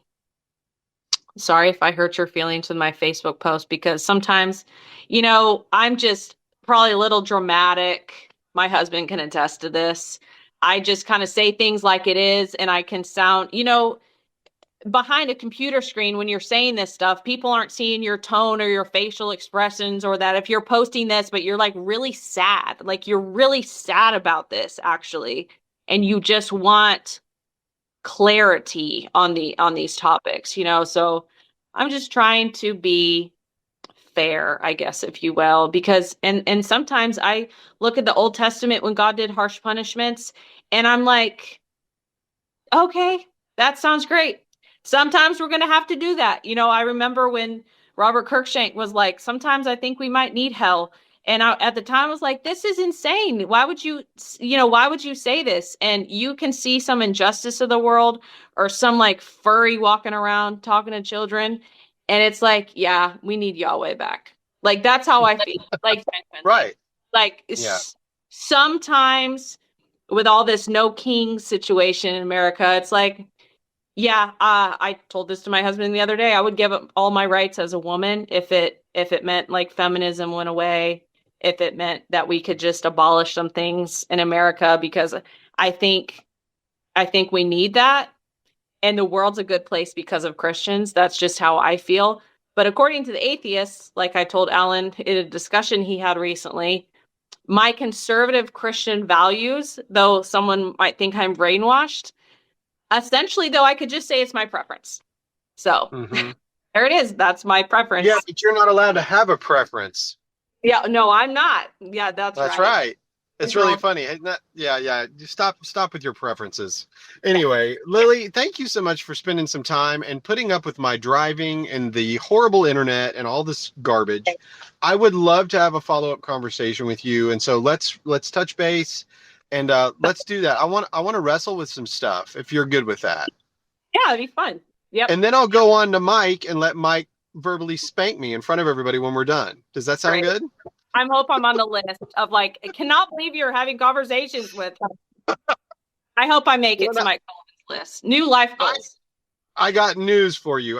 sorry if I hurt your feelings with my Facebook post because sometimes, I'm just probably a little dramatic. My husband can attest to this. I just kind of say things like it is, and I can sound, behind a computer screen when you're saying this stuff, people aren't seeing your tone or your facial expressions, or that if you're posting this, but you're like really sad, like you're really sad about this actually, and you just want clarity on these topics, so I'm just trying to be fair, I guess, if you will, because and sometimes I look at the Old Testament when God did harsh punishments and I'm like, okay, that sounds great. Sometimes we're going to have to do that. I remember when Robert Kirkshank was like, sometimes I think we might need hell. And at the time I was like, this is insane. Why would you say this? And you can see some injustice of the world or some like furry walking around talking to children. And it's like, yeah, we need Yahweh back. Like, that's how I feel. Like, genuinely. Right. Like, Yeah. sometimes with all this no king situation in America, it's like, yeah, I told this to my husband the other day. I would give up all my rights as a woman if it meant like feminism went away, if it meant that we could just abolish some things in America, because I think I think we need that, and the world's a good place because of Christians. That's just how I feel. But according to the atheists, like I told Alan in a discussion he had recently, my conservative Christian values, though someone might think I'm brainwashed, essentially, though, I could just say it's my preference. So Mm-hmm. there it is. That's my Yeah, preference. but you're not allowed to have a preference. Yeah, no, I'm not. Yeah, that's That's right. right. It's really funny. Yeah. Just stop with your preferences. Anyway, Lily, thank you so much for spending some time and putting up with my driving and the horrible internet and all this garbage. I would love to have a follow-up conversation with you, and so let's touch base and let's do that. I want to wrestle with some stuff if you're good with that. Yeah, it'd be fun. Yep. And then I'll go on to Mike and let Mike verbally spank me in front of everybody when we're done. Does that sound Great. good? I hope I'm on the list of like, I cannot believe you're having conversations with. I hope I make it to Mike Sullivan's list. New life goals. I got news for you.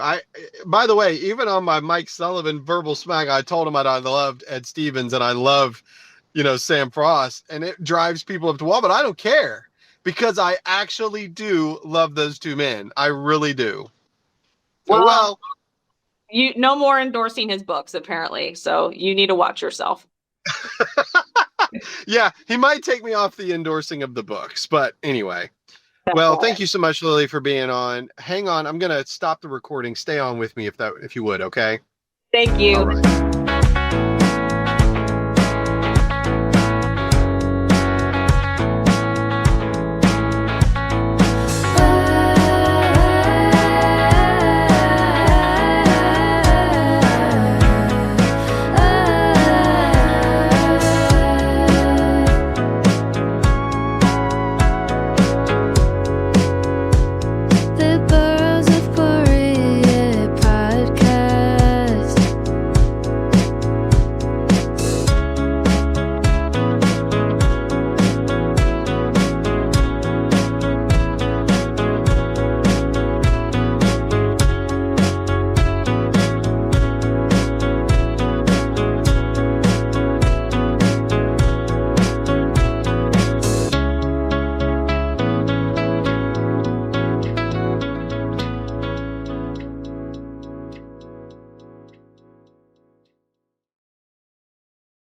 By the way, even on my Mike Sullivan verbal smack, I told him I loved Ed Stevens and I love, Sam Frost, and it drives people up the wall, but I don't care because I actually do love those two men. I really do. Well, you no more endorsing his books apparently, so you need to watch yourself. Yeah, he might take me off the endorsing of the books, but anyway. Well, thank you so much, Lily, for being on. Hang on, I'm gonna stop the recording. Stay on with me if you would, okay? Thank you. All right.